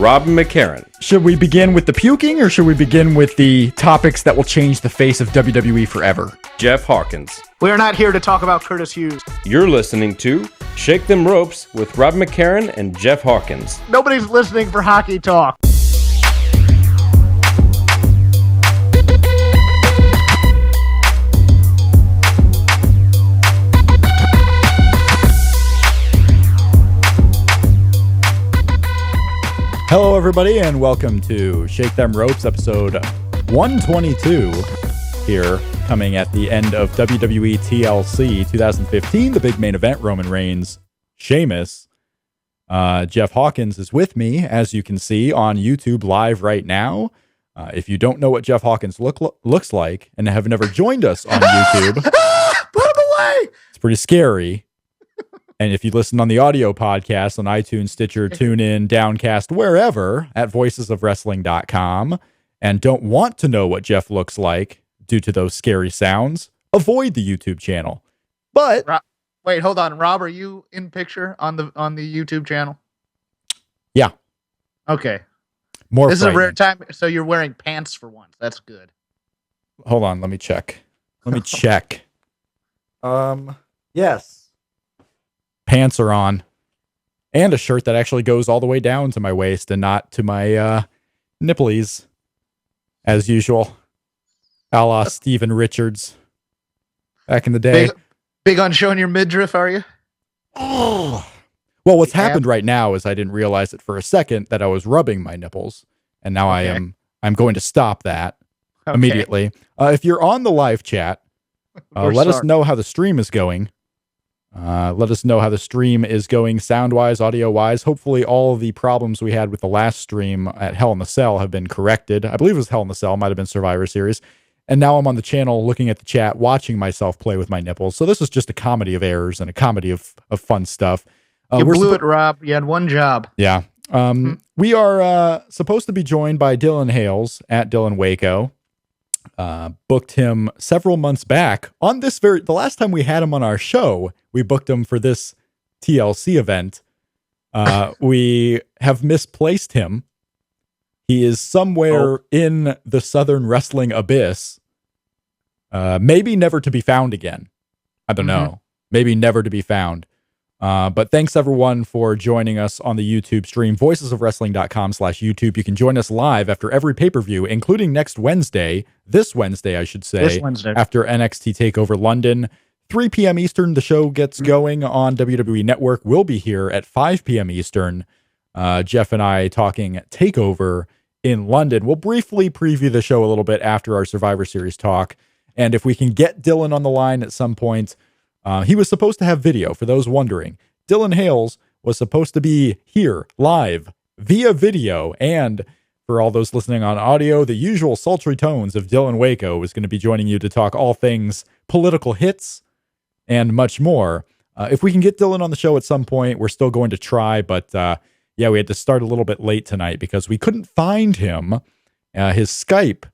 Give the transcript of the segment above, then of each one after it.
Rob McCarran. Should we begin with the puking, or should we begin with the topics that will change the face of WWE forever? Jeff Hawkins. We are not here to talk about Curtis Hughes. You're listening to Shake Them Ropes with Rob McCarran and Jeff Hawkins. Nobody's listening for hockey talk. Hello, everybody, and welcome to Shake Them Ropes, episode 122, here, coming at the end of WWE TLC 2015, the big main event, Roman Reigns, Sheamus. Jeff Hawkins is with me, as you can see, on YouTube live right now. If you don't know what Jeff Hawkins looks like and have never joined us on YouTube, Put him away! It's pretty scary. And if you listen on the audio podcast on iTunes, Stitcher, TuneIn, Downcast, wherever, at voicesofwrestling.com, and don't want to know what Jeff looks like due to those scary sounds, avoid the YouTube channel. But wait, hold on, Rob, are you in picture on the YouTube channel? Yeah. Okay. More. This is a rare time, so you're wearing pants for once. That's good. Hold on, let me check. Yes. Pants are on, and a shirt that actually goes all the way down to my waist and not to my nipplies, as usual, a la Steven Richards back in the day. Big on showing your midriff, are you? Oh. Well, what's happened right now is I didn't realize it for a second that I was rubbing my nipples, and now I'm going to stop that immediately. If you're on the live chat, let us know how the stream is going. Let us know how the stream is going sound-wise, audio-wise. Hopefully all of the problems we had with the last stream at Hell in the Cell have been corrected. I believe it was Hell in the Cell, might have been Survivor Series. And now I'm on the channel looking at the chat, watching myself play with my nipples. So this is just a comedy of errors and a comedy of fun stuff. You blew it, Rob. You had one job. Yeah. We are supposed to be joined by Dylan Hales at Dylan Waco. Booked him several months back on the last time we had him on our show, we booked him for this TLC event. We have misplaced him. He is somewhere in the Southern Wrestling abyss. Maybe never to be found again. I don't know. Maybe never to be found. But thanks everyone for joining us on the YouTube stream, voicesofwrestling.com/YouTube. You can join us live after every pay-per-view, including this Wednesday, I should say, after NXT TakeOver London. 3 p.m. Eastern, the show gets going on WWE Network. We'll be here at 5 p.m. Eastern. Jeff and I talking TakeOver in London. We'll briefly preview the show a little bit after our Survivor Series talk. And if we can get Dylan on the line at some point, he was supposed to have video, for those wondering. Dylan Hales was supposed to be here, live, via video, and for all those listening on audio, the usual sultry tones of Dylan Waco is going to be joining you to talk all things political hits and much more. If we can get Dylan on the show at some point, we're still going to try, but we had to start a little bit late tonight because we couldn't find him. His Skype,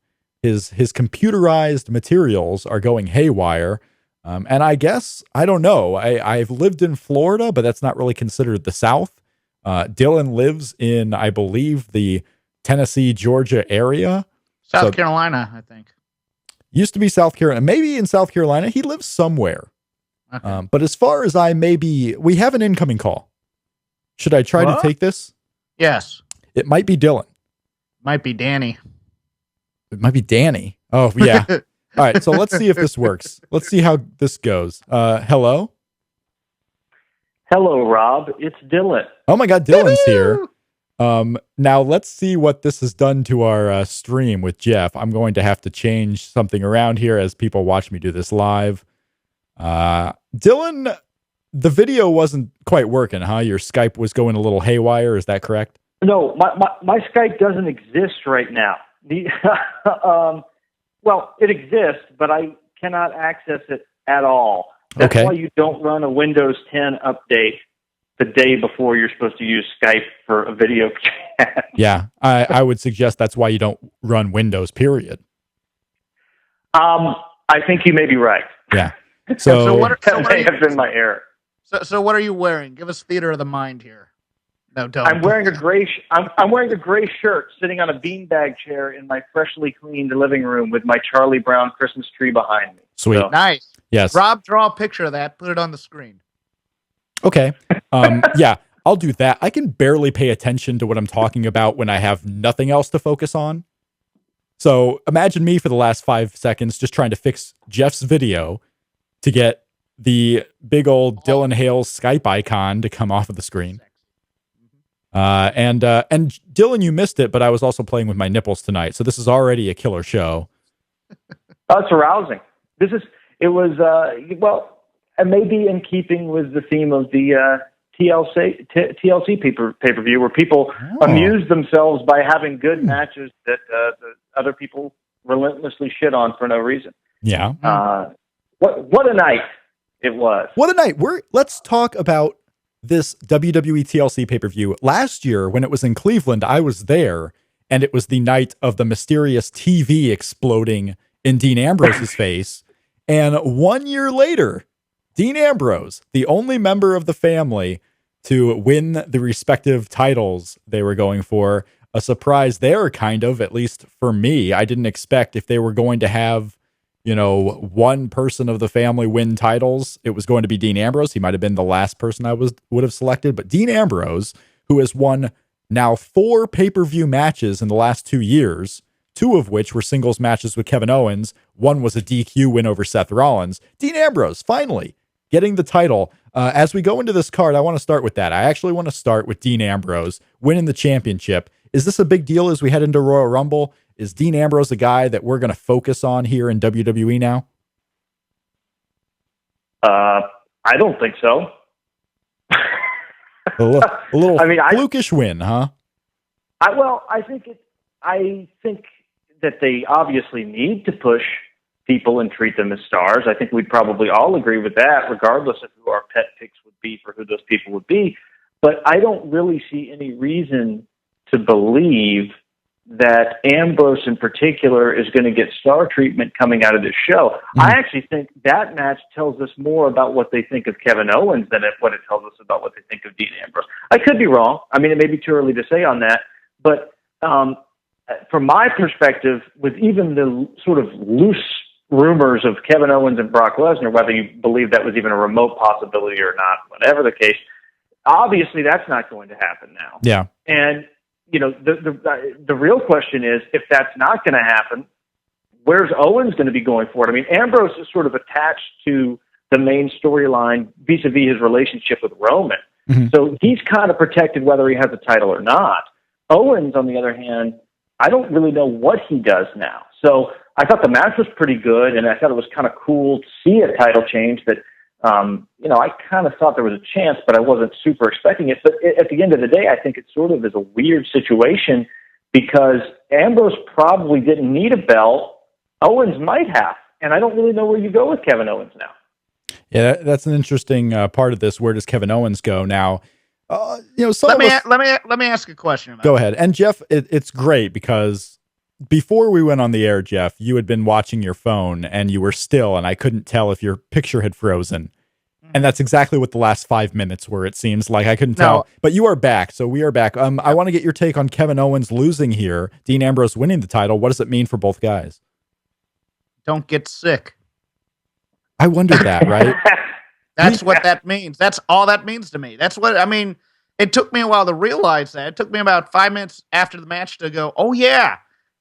his computerized materials are going haywire. And I guess, I don't know, I've lived in Florida, but that's not really considered the South. Dylan lives in, I believe, the Tennessee, Georgia area. South Carolina, I think. Used to be South Carolina. Maybe in South Carolina. He lives somewhere. Okay. But as far as we have an incoming call. Should I try to take this? Yes. It might be Dylan. Might be Danny. It might be Danny. Oh, yeah. All right, so let's see if this works. Let's see how this goes. Hello? Hello, Rob. It's Dylan. Oh my God, Dylan's here. Now let's see what this has done to our stream with Jeff. I'm going to have to change something around here as people watch me do this live. Dylan, the video wasn't quite working, huh? Your Skype was going a little haywire. Is that correct? No, my Skype doesn't exist right now. Well, it exists, but I cannot access it at all. That's why you don't run a Windows 10 update the day before you're supposed to use Skype for a video chat. Yeah, I would suggest that's why you don't run Windows, period. I think you may be right. Yeah. That may have been my error. So what are you wearing? Give us theater of the mind here. No, don't. I'm wearing a gray. I'm wearing a gray shirt, sitting on a beanbag chair in my freshly cleaned living room with my Charlie Brown Christmas tree behind me. Sweet. So, Nice. Yes. Rob, draw a picture of that. Put it on the screen. Okay. Yeah, I'll do that. I can barely pay attention to what I'm talking about when I have nothing else to focus on. So imagine me for the last 5 seconds just trying to fix Jeff's video to get the big old Dylan Hales Skype icon to come off of the screen. And Dylan, you missed it, but I was also playing with my nipples tonight, so this is already a killer show. it's arousing. It was well, and maybe in keeping with the theme of the TLC pay-per-view, where people amuse themselves by having good matches that the other people relentlessly shit on for no reason. Yeah. What a night it was. What a night. Let's talk about this WWE TLC pay-per-view. Last year, when it was in Cleveland, I was there, and it was the night of the mysterious TV exploding in Dean Ambrose's face. And 1 year later, Dean Ambrose, the only member of the family to win the respective titles they were going for, a surprise there, kind of, at least for me. I didn't expect if they were going to have, one person of the family win titles, it was going to be Dean Ambrose. He might have been the last person I would have selected, but Dean Ambrose, who has won now 4 pay-per-view matches in the last 2 years, 2 of which were singles matches with Kevin Owens. One was a DQ win over Seth Rollins. Dean Ambrose, finally, getting the title. As we go into this card, I want to start with that. I actually want to start with Dean Ambrose winning the championship. Is this a big deal as we head into Royal Rumble? Is Dean Ambrose a guy that we're going to focus on here in WWE now? I don't think so. a little flukish win, huh? I think that they obviously need to push people and treat them as stars. I think we'd probably all agree with that, regardless of who our pet picks would be for who those people would be. But I don't really see any reason to believe that Ambrose in particular is going to get star treatment coming out of this show. Mm-hmm. I actually think that match tells us more about what they think of Kevin Owens than what it tells us about what they think of Dean Ambrose. I could be wrong. I mean, it may be too early to say on that, but from my perspective, with even the sort of loose rumors of Kevin Owens and Brock Lesnar, whether you believe that was even a remote possibility or not, whatever the case, obviously that's not going to happen now. Yeah. And the real question is, if that's not going to happen, where's Owens going to be going for it? I mean, Ambrose is sort of attached to the main storyline vis-a-vis his relationship with Roman. Mm-hmm. So he's kind of protected whether he has a title or not. Owens, on the other hand, I don't really know what he does now. So I thought the match was pretty good, and I thought it was kind of cool to see a title change that, I kind of thought there was a chance, but I wasn't super expecting it. But at the end of the day, I think it sort of is a weird situation because Ambrose probably didn't need a belt. Owens might have, and I don't really know where you go with Kevin Owens now. Yeah, that's an interesting part of this. Where does Kevin Owens go now? Let me ask a question about Go ahead. And Jeff, it's great because before we went on the air, Jeff, you had been watching your phone and you were still, and I couldn't tell if your picture had frozen. And that's exactly what the last 5 minutes were. It seems like I couldn't tell, but you are back. So we are back. I want to get your take on Kevin Owens losing here, Dean Ambrose winning the title. What does it mean for both guys? Don't get sick. I wondered that, right? That's what that means. That's all that means to me. That's what, I mean, it took me a while to realize that. It took me about 5 minutes after the match to go, oh yeah,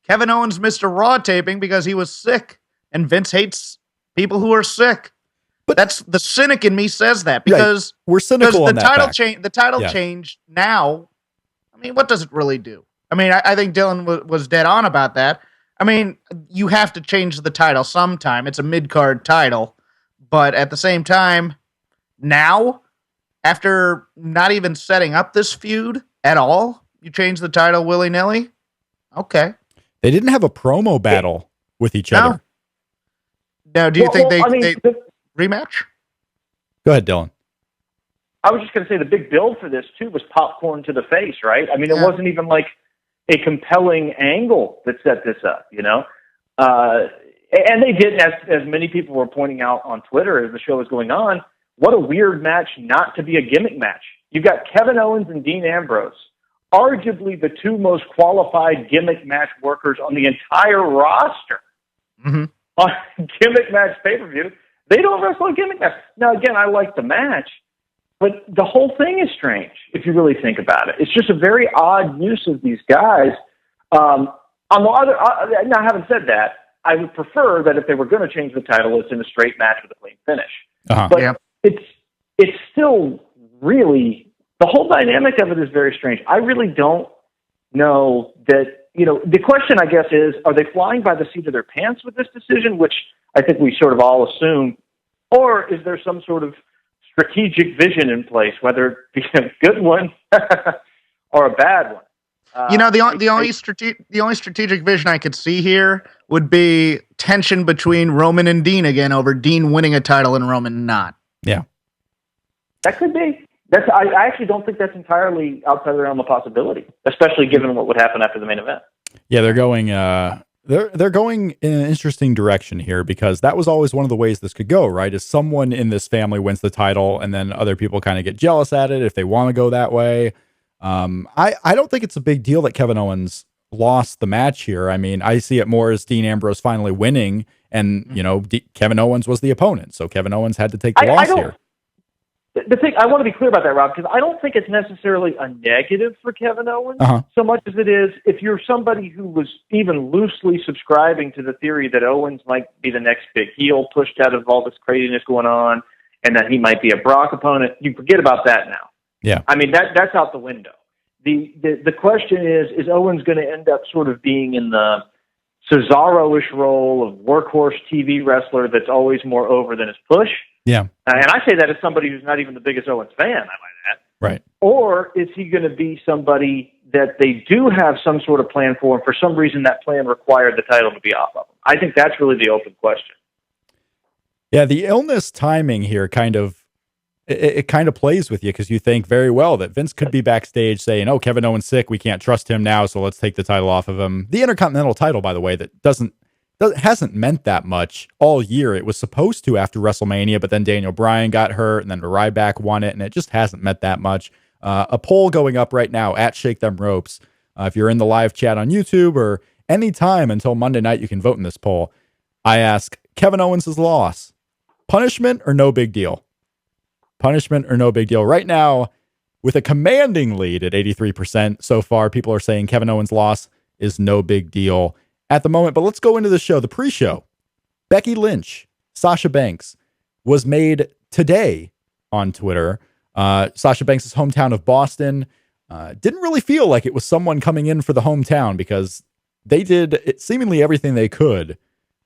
Kevin Owens missed a Raw taping because he was sick, and Vince hates people who are sick. But that's the cynic in me says that because we're cynical on the that title change. The title change now. I mean, what does it really do? I mean, I think Dylan was dead on about that. I mean, you have to change the title sometime. It's a mid-card title, but at the same time, now after not even setting up this feud at all, you change the title willy-nilly. Okay. They didn't have a promo battle with each other. Now, do you think they rematch? Go ahead, Dylan. I was just going to say the big build for this, too, was popcorn to the face, right? I mean, it wasn't even like a compelling angle that set this up, and they did, as many people were pointing out on Twitter as the show was going on, what a weird match not to be a gimmick match. You've got Kevin Owens and Dean Ambrose, arguably the two most qualified gimmick match workers on the entire roster. On gimmick match pay-per-view. They don't wrestle a gimmick match. Now, again, I like the match, but the whole thing is strange if you really think about it. It's just a very odd use of these guys. On the other, now, having said that, I would prefer that if they were going to change the title, it's in a straight match with a clean finish. But it's still really, the whole dynamic of it is very strange. I really don't know that. The question, I guess, is, are they flying by the seat of their pants with this decision, which I think we sort of all assume, or is there some sort of strategic vision in place, whether it be a good one or a bad one? The only strategic vision I could see here would be tension between Roman and Dean again over Dean winning a title and Roman not. Yeah. That could be. I actually don't think that's entirely outside the realm of possibility, especially given what would happen after the main event. Yeah, they're going they're going in an interesting direction here, because that was always one of the ways this could go, right? Is someone in this family wins the title and then other people kind of get jealous at it if they want to go that way. I don't think it's a big deal that Kevin Owens lost the match here. I mean, I see it more as Dean Ambrose finally winning, and Kevin Owens was the opponent, so Kevin Owens had to take the loss here. The thing, I want to be clear about that, Rob, because I don't think it's necessarily a negative for Kevin Owens so much as it is if you're somebody who was even loosely subscribing to the theory that Owens might be the next big heel pushed out of all this craziness going on, and that he might be a Brock opponent. You forget about that now. Yeah. I mean, that's out the window. The question is Owens going to end up sort of being in the Cesaro-ish role of workhorse TV wrestler that's always more over than his push? Yeah. And I say that as somebody who's not even the biggest Owens fan, I might add. Right. Or is he going to be somebody that they do have some sort of plan for, and for some reason that plan required the title to be off of him? I think that's really the open question. Yeah, the illness timing here kind of plays with you, because you think very well that Vince could be backstage saying, "Oh, Kevin Owens sick, we can't trust him now, so let's take the title off of him." The Intercontinental title, by the way, that hasn't meant that much all year. It was supposed to after WrestleMania, but then Daniel Bryan got hurt, and then Ryback won it, and it just hasn't meant that much. A poll going up right now at Shake Them Ropes. If you're in the live chat on YouTube, or any time until Monday night, you can vote in this poll. I ask, Kevin Owens' loss, punishment or no big deal? Punishment or no big deal? Right now, with a commanding lead at 83% so far, people are saying Kevin Owens' loss is no big deal at the moment. But let's go into the show. The pre-show, Becky Lynch, Sasha Banks, was made today on Twitter. Sasha Banks' hometown of Boston. Didn't really feel like it was someone coming in for the hometown, because they did seemingly everything they could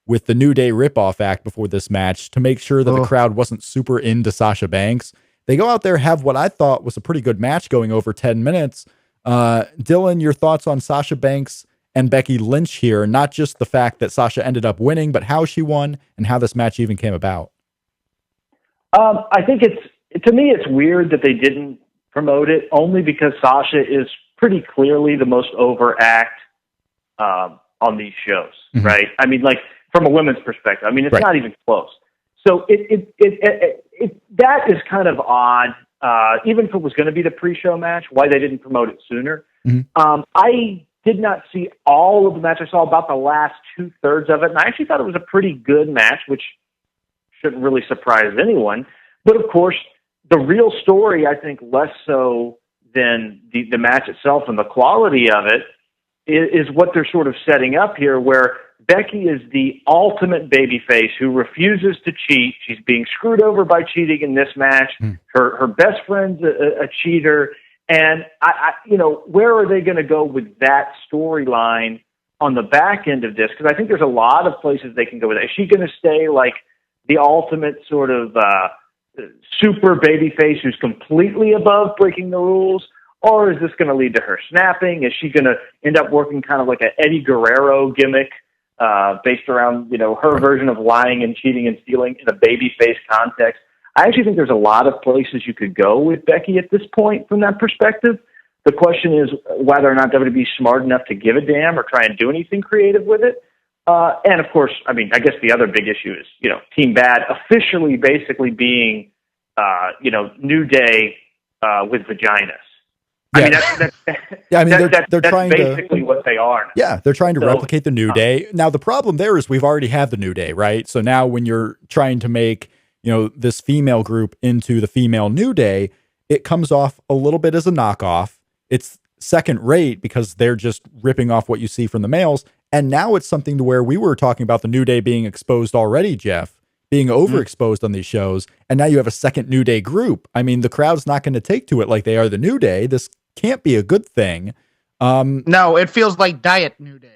with the New Day ripoff act before this match to make sure that the crowd wasn't super into Sasha Banks. They go out there, have what I thought was a pretty good match going over 10 minutes. Dylan, your thoughts on Sasha Banks and Becky Lynch here, not just the fact that Sasha ended up winning, but how she won and how this match even came about. I think to me, it's weird that they didn't promote it, only because Sasha is pretty clearly the most over act on these shows, right? I mean, like, from a women's perspective, I mean, it's not even close. So that is kind of odd. Even if it was going to be the pre-show match, why they didn't promote it sooner. I did not see all of the match. I saw about the last 2/3 of it, and I actually thought it was a pretty good match, which shouldn't really surprise anyone. But of course, the real story, I think, less so than the match itself and the quality of it, is what they're sort of setting up here, where Becky is the ultimate babyface who refuses to cheat. She's being screwed over by cheating in this match. Her best friend's a cheater. And I where are they going to go with that storyline on the back end of this? Because I think there's a lot of places they can go with it. Is she going to stay like the ultimate sort of super babyface who's completely above breaking the rules? Or is this going to lead to her snapping? Is she going to end up working kind of like an Eddie Guerrero gimmick based around, her version of lying and cheating and stealing in a babyface context? I actually think there's a lot of places you could go with Becky at this point from that perspective. The question is whether or not WWE is smart enough to give a damn or try and do anything creative with it. And of course, I mean, I guess the other big issue is, Team Bad officially basically being, New Day with vaginas. Yeah. I mean, that's Yeah, I mean, they're that's trying basically what they are. Now. Yeah, they're trying to So, replicate the New Day. Now, the problem there is we've already had the New Day, right? So now when you're trying to make, this female group into the female New Day, it comes off a little bit as a knockoff. It's second rate because they're just ripping off what you see from the males. And now it's something to where we were talking about the New Day being exposed already, Jeff, being overexposed on these shows. And now you have a second New Day group. I mean, the crowd's not going to take to it like they are the New Day. This can't be a good thing. No, it feels like Diet New Day.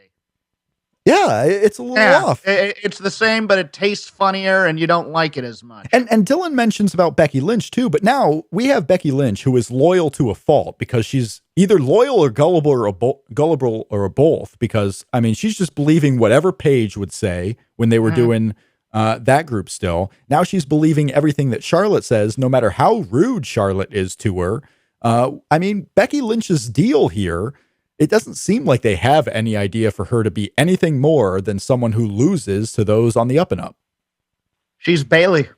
Yeah, it's a little off. It's the same, but it tastes funnier, and you don't like it as much. And Dylan mentions about Becky Lynch too, but now we have Becky Lynch who is loyal to a fault because she's either loyal or gullible or both. Because I mean, she's just believing whatever Paige would say when they were doing that group. Still, now she's believing everything that Charlotte says, no matter how rude Charlotte is to her. I mean, Becky Lynch's deal here. It doesn't seem like they have any idea for her to be anything more than someone who loses to those on the up and up. She's Bailey.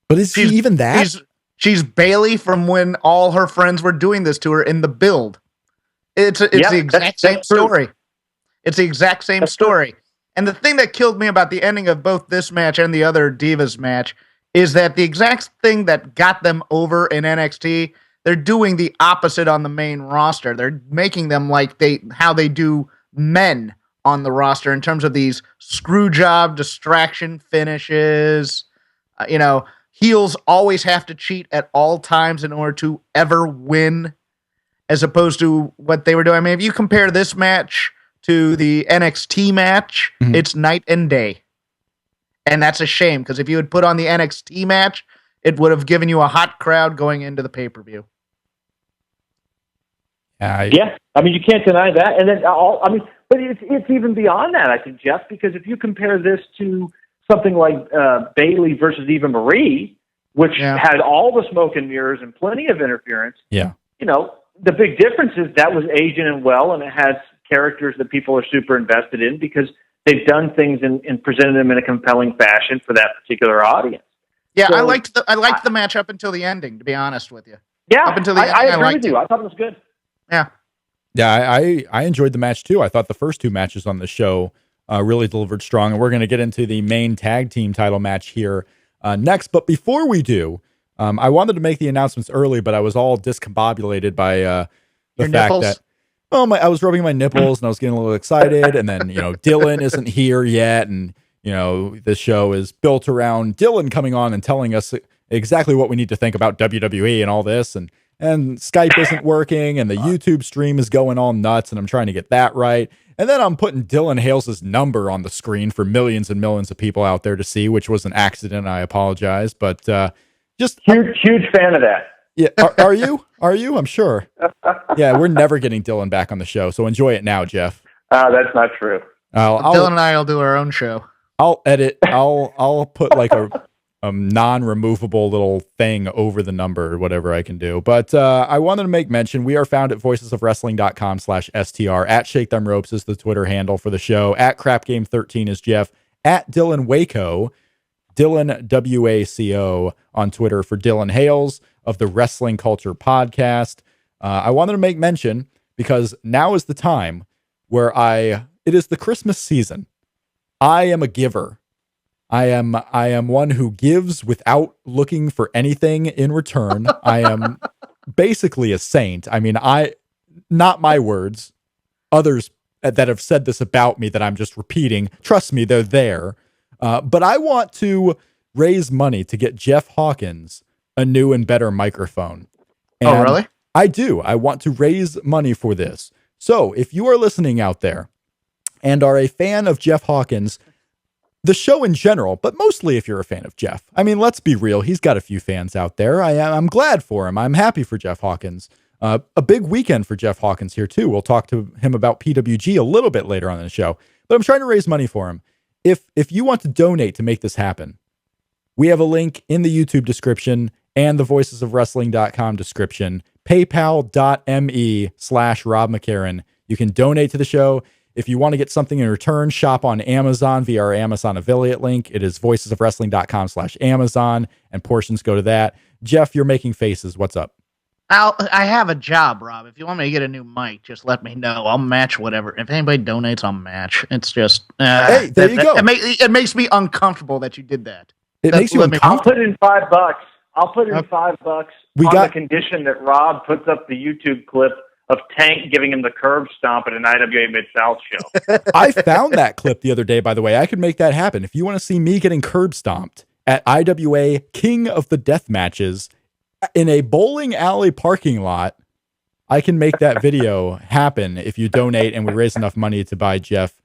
But is she even that? She's Bailey from when all her friends were doing this to her in the build. It's the exact same story. It's the exact same story. And the thing that killed me about the ending of both this match and the other Divas match is that the exact thing that got them over in NXT, they're doing the opposite on the main roster. They're making them like how they do men on the roster in terms of these screw job distraction finishes. Heels always have to cheat at all times in order to ever win, as opposed to what they were doing. I mean, if you compare this match to the NXT match, it's night and day. And that's a shame, because if you had put on the NXT match, it would have given you a hot crowd going into the pay-per-view. Yeah, I mean, you can't deny that. And then, but it's even beyond that, I think, Jeff, because if you compare this to something like Bailey versus Eva Marie, which had all the smoke and mirrors and plenty of interference, the big difference is that was Asian and well, and it has characters that people are super invested in because they've done things and presented them in a compelling fashion for that particular audience. Yeah, so, I liked the match up until the ending, to be honest with you. Yeah, up until the ending, I agree with you. I thought it was good. Yeah. Yeah, I enjoyed the match too. I thought the first two matches on the show really delivered strong, and we're going to get into the main tag team title match here next. But before we do, I wanted to make the announcements early, but I was all discombobulated by the Your fact nipples? that I was rubbing my nipples and I was getting a little excited, and then Dylan isn't here yet, and the show is built around Dylan coming on and telling us exactly what we need to think about WWE and all this, and Skype isn't working, and the YouTube stream is going all nuts, and I'm trying to get that right. And then I'm putting Dylan Hales' number on the screen for millions and millions of people out there to see, which was an accident. I apologize, but just huge fan of that. Yeah, are you? Are you? I'm sure. Yeah, we're never getting Dylan back on the show, so enjoy it now, Jeff. That's not true. Dylan and I will do our own show. I'll edit. I'll put like a non-removable little thing over the number or whatever I can do. But I wanted to make mention, we are found at voicesofwrestling.com/STR. At Shake Them Ropes is the Twitter handle for the show. At CrapGame13 is Jeff. At Dylan Waco, Dylan WACO on Twitter for Dylan Hales of the Wrestling Culture Podcast. I wanted to make mention because now is the time where it is the Christmas season. I am a giver. I am one who gives without looking for anything in return. I am basically a saint. I mean, not my words, others that have said this about me that I'm just repeating. Trust me, they're there. But I want to raise money to get Jeff Hawkins a new and better microphone. And oh, really? I do. I want to raise money for this. So if you are listening out there and are a fan of Jeff Hawkins, the show in general, but mostly if you're a fan of Jeff. I mean, let's be real. He's got a few fans out there. I'm glad for him. I'm happy for Jeff Hawkins. A big weekend for Jeff Hawkins here, too. We'll talk to him about PWG a little bit later on in the show. But I'm trying to raise money for him. If you want to donate to make this happen, we have a link in the YouTube description and the voicesofwrestling.com description, paypal.me/Rob McCarran. You can donate to the show. If you want to get something in return, shop on Amazon via our Amazon affiliate link. It is voicesofwrestling.com/Amazon, and portions go to that. Jeff, you're making faces. What's up? I have a job, Rob. If you want me to get a new mic, just let me know. I'll match whatever. If anybody donates, I'll match. It's just Hey, there you go. It makes me uncomfortable that you did that. It makes you I'll uncomfortable. put in $5. I'll put in $5 the condition that Rob puts up the YouTube clip of Tank giving him the curb stomp at an IWA Mid-South show. I found that clip the other day, by the way. I could make that happen. If you want to see me getting curb stomped at IWA King of the Death Matches in a bowling alley parking lot, I can make that video happen if you donate and we raise enough money to buy Jeff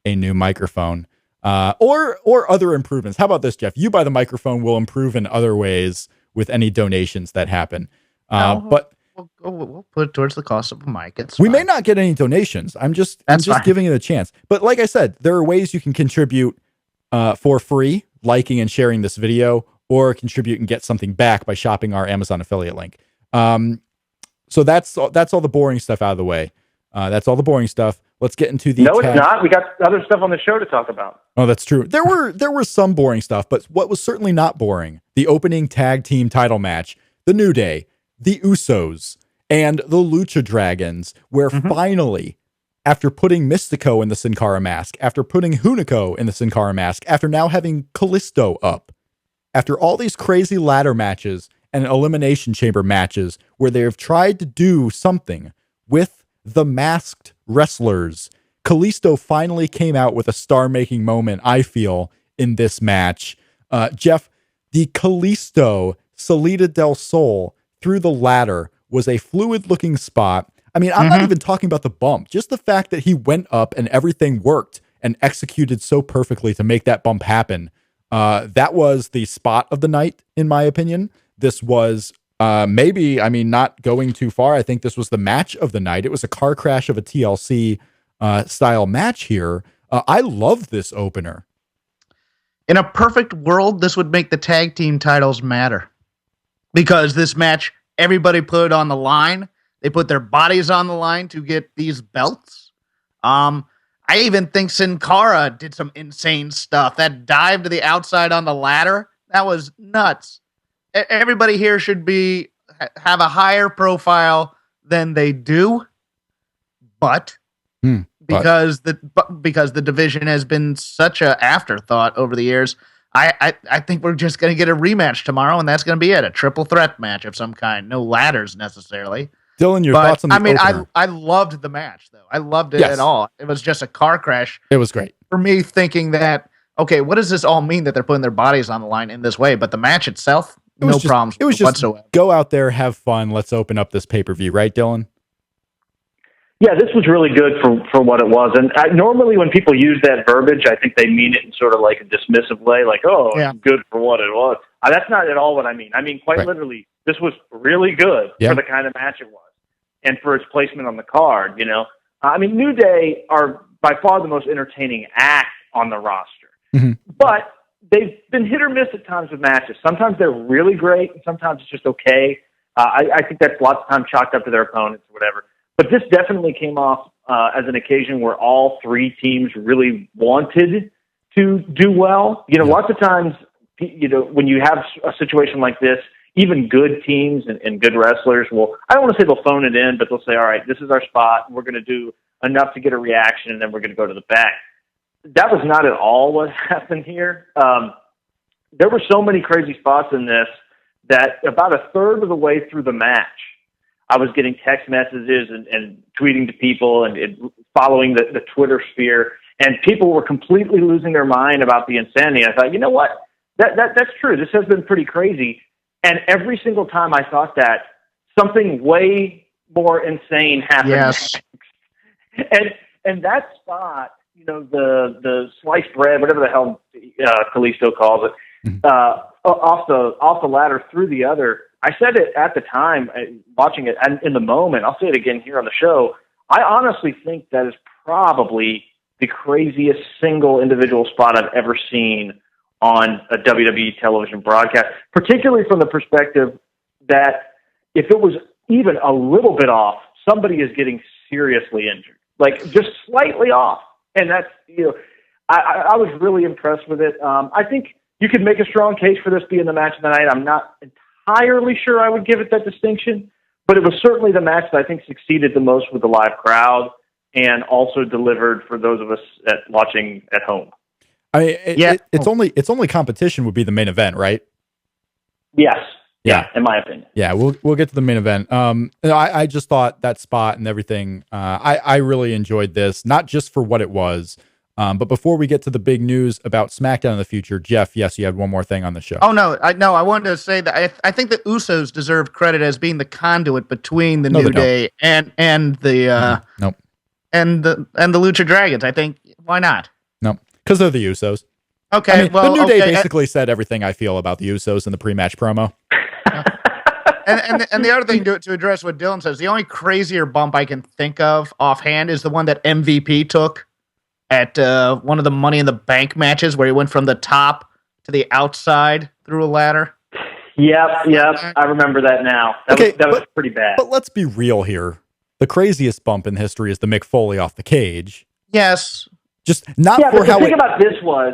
a new microphone or other improvements. How about this, Jeff? You buy the microphone, we'll improve in other ways with any donations that happen. But we'll put it towards the cost of a mic. We may not get any donations. I'm just giving it a chance. But like I said, there are ways you can contribute for free, liking and sharing this video, or contribute and get something back by shopping our Amazon affiliate link. So that's all the boring stuff out of the way. That's all the boring stuff. Let's get into the. No, it's not. We got other stuff on the show to talk about. Oh, that's true. There were some boring stuff, but what was certainly not boring: the opening tag team title match, the New Day, the Usos, and the Lucha Dragons, where finally, after putting Mystico in the Sin Cara mask, after putting Hunico in the Sin Cara mask, after now having Kalisto up, after all these crazy ladder matches and elimination chamber matches where they have tried to do something with the masked wrestlers, Kalisto finally came out with a star-making moment, I feel, in this match. Jeff, the Kalisto Salida del Sol through the ladder was a fluid-looking spot. I mean, I'm not even talking about the bump. Just the fact that he went up and everything worked and executed so perfectly to make that bump happen. That was the spot of the night, in my opinion. This was not going too far. I think this was the match of the night. It was a car crash of a TLC style match here. I love this opener. In a perfect world, this would make the tag team titles matter. Because this match, everybody put it on the line. They put their bodies on the line to get these belts. I even think Sin Cara did some insane stuff. That dive to the outside on the ladder, that was nuts. Everybody here should have a higher profile than they do, but because the division has been such an afterthought over the years, I think we're just going to get a rematch tomorrow, and that's going to be it, a triple threat match of some kind. No ladders necessarily. Dylan, your thoughts on the opener? I loved the match, though. I loved it at all. It was just a car crash. It was great. For me, thinking that, okay, what does this all mean that they're putting their bodies on the line in this way? But the match itself, no problems whatsoever. Go out there, have fun. Let's open up this pay-per-view. Right, Dylan? Yeah, this was really good for what it was. And normally when people use that verbiage, I think they mean it in sort of like a dismissive way, like, oh, it's good for what it was. That's not at all what I mean. I mean, quite literally, this was really good for the kind of match it was and for its placement on the card, you know. I mean, New Day are by far the most entertaining act on the roster. But they've been hit or miss at times with matches. Sometimes they're really great, and sometimes it's just okay. I think that's lots of times chalked up to their opponents or whatever. But this definitely came off as an occasion where all three teams really wanted to do well. You know, lots of times, you know, when you have a situation like this, even good teams and good wrestlers will, I don't want to say they'll phone it in, but they'll say, all right, this is our spot, and we're going to do enough to get a reaction, and then we're going to go to the back. That was not at all what happened here. There were so many crazy spots in this that about a third of the way through the match, I was getting text messages and tweeting to people and following the Twitter sphere, and people were completely losing their mind about the insanity. I thought, you know what? That's true. This has been pretty crazy. And every single time I thought that, something way more insane happened. Yes. And that spot, you know, the sliced bread, whatever the hell Kalisto calls it, off the ladder through the other. I said it at the time, watching it, and in the moment, I'll say it again here on the show, I honestly think that is probably the craziest single individual spot I've ever seen on a WWE television broadcast, particularly from the perspective that if it was even a little bit off, somebody is getting seriously injured, like just slightly off. And that's, you know, I was really impressed with it. I think you could make a strong case for this being the match of the night. I'm not entirely sure I would give it that distinction, But it was certainly the match that I think succeeded the most with the live crowd and also delivered for those of us watching at home. I mean, it's only competition would be the main event, right? Yes. Yeah, in my opinion. Yeah, we'll get to the main event. I just thought that spot and everything. I really enjoyed this, not just for what it was, but before we get to the big news about SmackDown in the future, Jeff, yes, you had one more thing on the show. Oh no, I wanted to say that I think the Usos deserve credit as being the conduit between the New Day and the nope. and the Lucha Dragons. I think why not? No, because they're the Usos. Okay, I mean, the New Day basically said everything I feel about the Usos in the pre-match promo. And the other thing to address what Dylan says, the only crazier bump I can think of offhand is the one that MVP took at one of the Money in the Bank matches where he went from the top to the outside through a ladder. Yep, I remember that now. That was pretty bad. But let's be real here. The craziest bump in history is the Mick Foley off the cage. Yes. Just not for but how the thing about this was,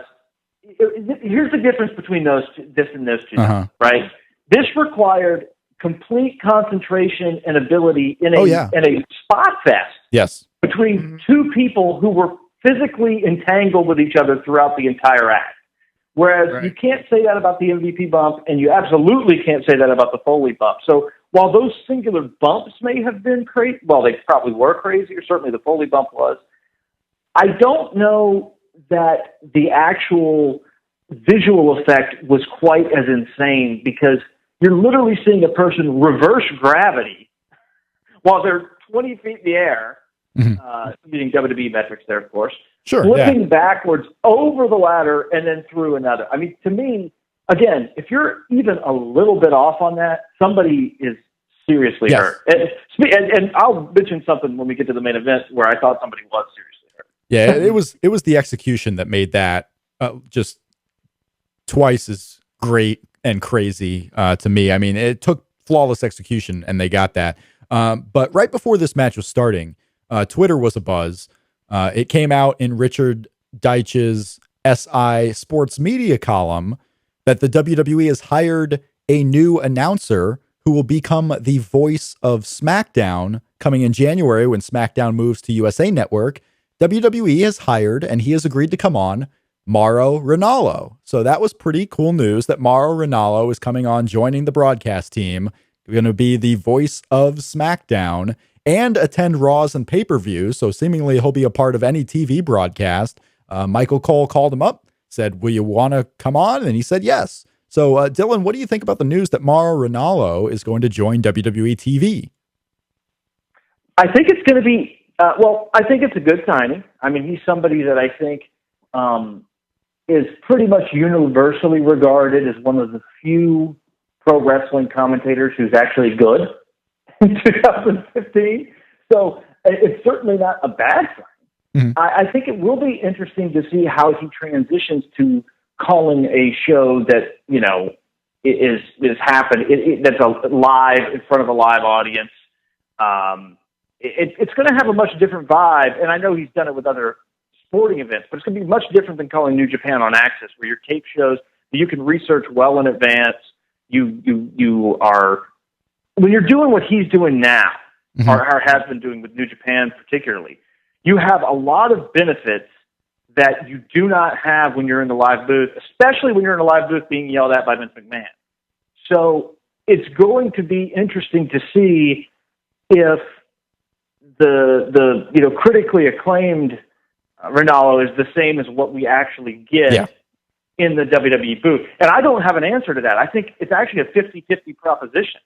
here's the difference between this and those two, right? This required complete concentration and ability in a spot fest. Yes. Between two people who were physically entangled with each other throughout the entire act. Whereas you can't say that about the MVP bump, and you absolutely can't say that about the Foley bump. So while those singular bumps may have been crazy, well, they probably were crazy, or certainly the Foley bump was, I don't know that the actual visual effect was quite as insane, because you're literally seeing a person reverse gravity while they're 20 feet in the air, using WWE metrics there, of course, flipping backwards over the ladder and then through another. I mean, to me, again, if you're even a little bit off on that, somebody is seriously hurt. And I'll mention something when we get to the main event where I thought somebody was seriously hurt. Yeah, it was the execution that made that just twice as great and crazy to me. I mean, it took flawless execution, and they got that. But right before this match was starting, Twitter was abuzz. It came out in Richard Deitch's SI Sports Media column that the WWE has hired a new announcer who will become the voice of SmackDown coming in January when SmackDown moves to USA Network. WWE has hired, and he has agreed to come on, Mauro Ranallo. So that was pretty cool news that Mauro Ranallo is coming on, joining the broadcast team, going to be the voice of SmackDown and attend Raws and pay-per-views. So seemingly he'll be a part of any TV broadcast. Michael Cole called him up, said, will you want to come on? And he said yes. So Dylan, what do you think about the news that Mauro Ranallo is going to join WWE TV? I think it's going to be, I think it's a good signing. I mean, he's somebody that I think is pretty much universally regarded as one of the few pro wrestling commentators who's actually good in 2015. So it's certainly not a bad sign. I think it will be interesting to see how he transitions to calling a show that, you know, is happening, that's a live in front of a live audience. It's going to have a much different vibe, and I know he's done it with other sporting events, but it's going to be much different than calling New Japan on Access, where your tape shows that you can research well in advance. You are, when you're doing what he's doing now, or has been doing with New Japan particularly, you have a lot of benefits that you do not have when you're in the live booth, especially when you're in a live booth being yelled at by Vince McMahon. So it's going to be interesting to see if the critically acclaimed Ranallo is the same as what we actually get in the WWE booth. And I don't have an answer to that. I think it's actually a 50-50 proposition.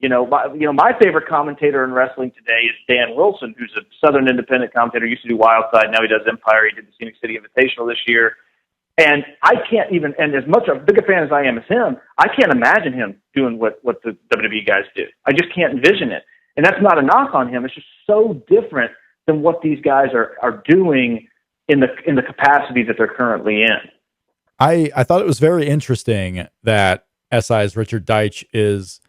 My favorite commentator in wrestling today is Dan Wilson, who's a Southern independent commentator, used to do Wildside, now he does Empire, he did the Phoenix City Invitational this year. And I can't even, and as much a big a fan as I am as him, I can't imagine him doing what the WWE guys do. I just can't envision it. And that's not a knock on him. It's just so different than what these guys are doing in the capacity that they're currently in. I thought it was very interesting that SI's Richard Deitch is,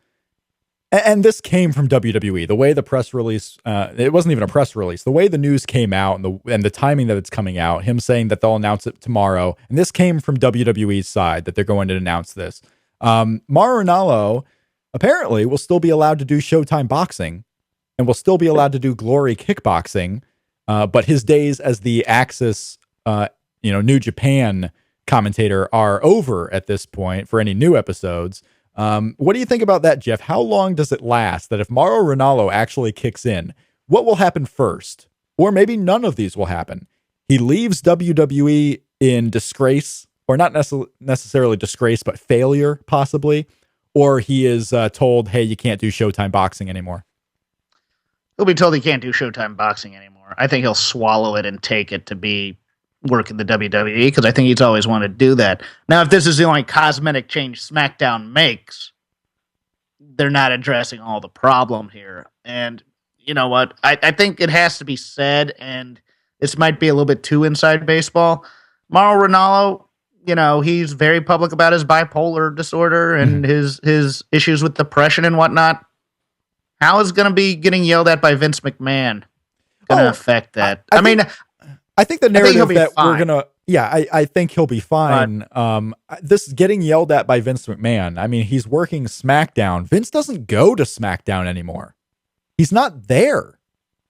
and this came from WWE, the way the press release, it wasn't even a press release, the way the news came out and the timing that it's coming out, him saying that they'll announce it tomorrow. And this came from WWE's side that they're going to announce this. Mauro Ranallo apparently will still be allowed to do Showtime boxing and will still be allowed to do Glory kickboxing. But his days as the Axis, New Japan commentator are over at this point for any new episodes. What do you think about that, Jeff? How long does it last that if Mauro Ranallo actually kicks in, what will happen first? Or maybe none of these will happen. He leaves WWE in disgrace, or not necessarily disgrace, but failure, possibly. Or he is told, hey, you can't do Showtime boxing anymore. He'll be told he can't do Showtime boxing anymore. I think he'll swallow it and take it to be work in the WWE, because I think he's always wanted to do that. Now, if this is the only cosmetic change SmackDown makes, they're not addressing all the problem here. And you know what? I think it has to be said, and this might be a little bit too inside baseball. Mauro Ranallo, he's very public about his bipolar disorder and his issues with depression and whatnot. How is going to be getting yelled at by Vince McMahon going to affect that? I think the narrative that fine. we're going to, I think he'll be fine. This getting yelled at by Vince McMahon. I mean, he's working SmackDown. Vince doesn't go to SmackDown anymore. He's not there.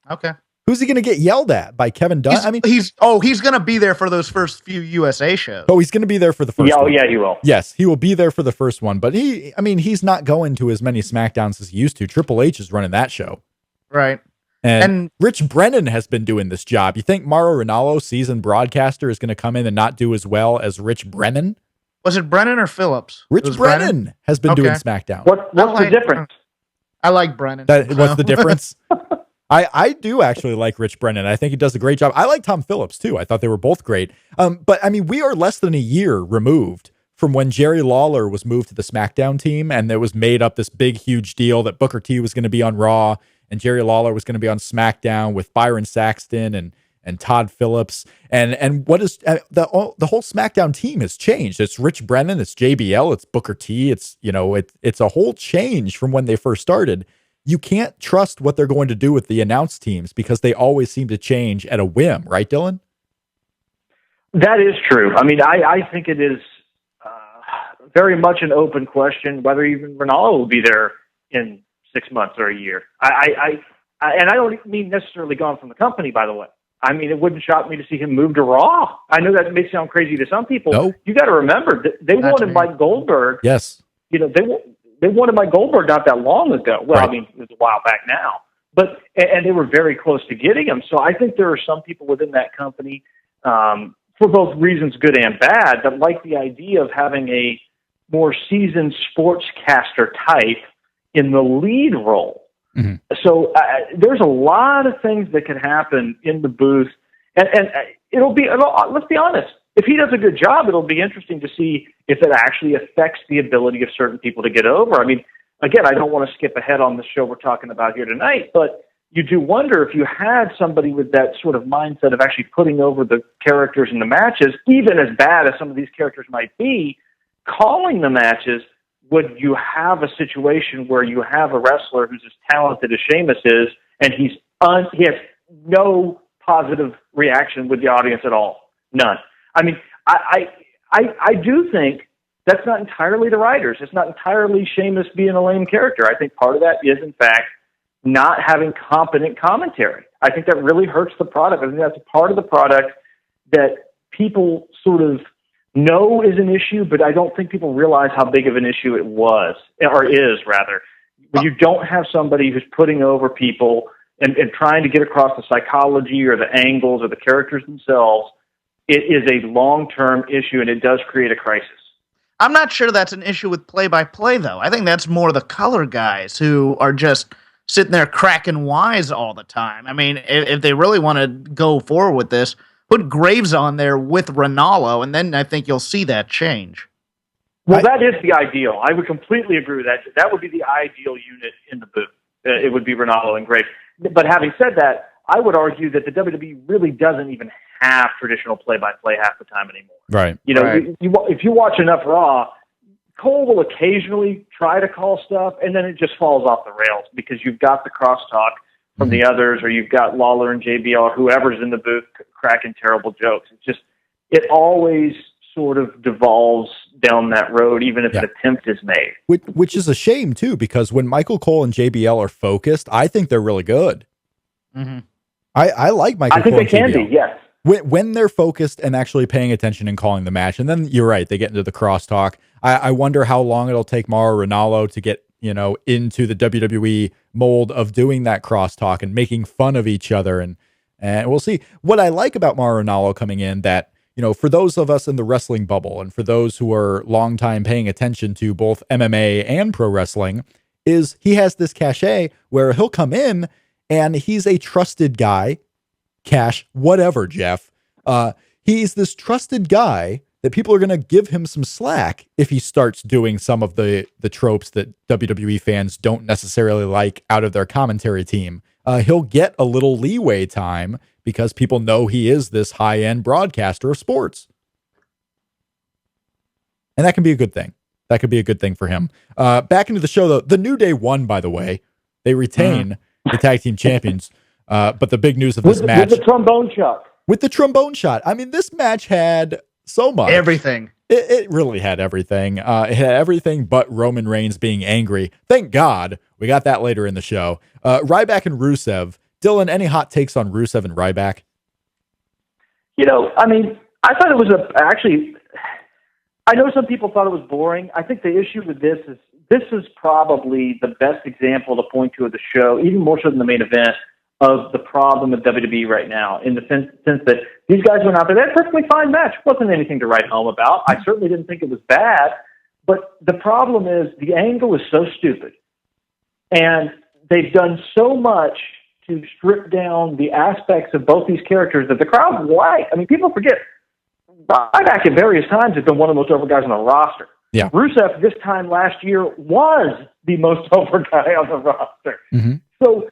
Okay. Who's he going to get yelled at by Kevin Dunn? He's going to be there for those first few USA shows. Oh, he's going to be there for the first one. Yeah, he will. Yes, he will be there for the first one, but he's not going to as many SmackDowns as he used to. Triple H is running that show. Right. And Rich Brennan has been doing this job. You think Mauro Ranallo, seasoned broadcaster, is going to come in and not do as well as Rich Brennan? Was it Brennan or Phillips? Rich Brennan has been doing SmackDown. What's the difference? I like Brennan. What's the difference? I do actually like Rich Brennan. I think he does a great job. I like Tom Phillips too. I thought they were both great. But we are less than a year removed from when Jerry Lawler was moved to the SmackDown team, and there was made up this big, huge deal that Booker T was going to be on Raw and Jerry Lawler was going to be on SmackDown with Byron Saxton and Todd Phillips. And what is the whole SmackDown team has changed. It's Rich Brennan, it's JBL, it's Booker T. It's a whole change from when they first started. You can't trust what they're going to do with the announced teams because they always seem to change at a whim, right, Dylan? That is true. I think it is very much an open question whether even Ronaldo will be there in 6 months or a year. And I don't mean necessarily gone from the company, by the way. It wouldn't shock me to see him move to Raw. I know that may sound crazy to some people. No. You got to remember, they wanted Mike Goldberg. Yes. They wanted Mike Goldberg not that long ago. Well, right. It was a while back now. But they were very close to getting him. So I think there are some people within that company, for both reasons, good and bad, that like the idea of having a more seasoned sportscaster type in the lead role. Mm-hmm. So there's a lot of things that can happen in the booth. And let's be honest, if he does a good job, it'll be interesting to see if it actually affects the ability of certain people to get over. Again, I don't want to skip ahead on the show we're talking about here tonight, but you do wonder if you had somebody with that sort of mindset of actually putting over the characters in the matches, even as bad as some of these characters might be, calling the matches, would you have a situation where you have a wrestler who's as talented as Sheamus is, and he has no positive reaction with the audience at all? None. I do think that's not entirely the writers. It's not entirely Sheamus being a lame character. I think part of that is, in fact, not having competent commentary. I think that really hurts the product. I think that's a part of the product that people sort of know is an issue, but I don't think people realize how big of an issue it was, or is, rather. When you don't have somebody who's putting over people and trying to get across the psychology or the angles or the characters themselves, it is a long-term issue, and it does create a crisis. I'm not sure that's an issue with play-by-play, though. I think that's more the color guys who are just sitting there cracking wise all the time. If they really want to go forward with this, put Graves on there with Ranallo, and then I think you'll see that change. Well, that is the ideal. I would completely agree with that. That would be the ideal unit in the booth. It would be Ranallo and Graves. But having said that, I would argue that the WWE really doesn't even have traditional play-by-play half the time anymore. Right. If you watch enough Raw, Cole will occasionally try to call stuff, and then it just falls off the rails because you've got the crosstalk from the others, or you've got Lawler and JBL or whoever's in the booth cracking terrible jokes. It always sort of devolves down that road, even if an attempt is made. Which is a shame, too, because when Michael Cole and JBL are focused, I think they're really good. Mm-hmm. I like Michael Cole and JBL. I think they can be, yes. When they're focused and actually paying attention and calling the match. And then you're right, they get into the crosstalk. I wonder how long it'll take Mauro Ranallo to get, into the WWE mold of doing that crosstalk and making fun of each other. And we'll see. What I like about Mauro Ranallo coming in that, for those of us in the wrestling bubble and for those who are long time paying attention to both MMA and pro wrestling, is he has this cachet where he'll come in and he's a trusted guy. Cash, whatever, Jeff. He's this trusted guy that people are going to give him some slack if he starts doing some of the tropes that WWE fans don't necessarily like out of their commentary team. He'll get a little leeway time because people know he is this high-end broadcaster of sports. And that can be a good thing. That could be a good thing for him. Back into the show, though. The New Day won, by the way. They retain the tag team champions. But the big news of this match... With the trombone shot. With the trombone shot. I mean, this match had so much. Everything. It really had everything. It had everything but Roman Reigns being angry. Thank God. We got that later in the show. Ryback and Rusev. Dylan, any hot takes on Rusev and Ryback? I thought it was I know some people thought it was boring. I think the issue with this is probably the best example to point to of the show, even more so than the main event, of the problem with WWE right now, in the sense that these guys went out there. They had a perfectly fine match. Wasn't anything to write home about. I certainly didn't think it was bad. But the problem is the angle is so stupid. And they've done so much to strip down the aspects of both these characters that the crowd liked. I mean, people forget, Ryback at various times has been one of the most over guys on the roster. Yeah. Rusev this time last year was the most over guy on the roster. Mm-hmm. So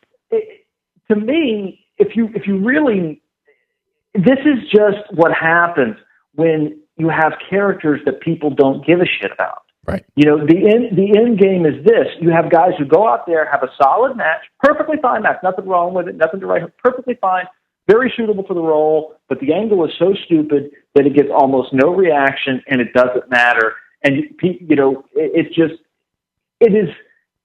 to me, if you really, this is just what happens when you have characters that people don't give a shit about. Right. The end game is this. You have guys who go out there, have a solid match, perfectly fine match, nothing wrong with it, nothing to write, perfectly fine, very suitable for the role, but the angle is so stupid that it gets almost no reaction and it doesn't matter. And,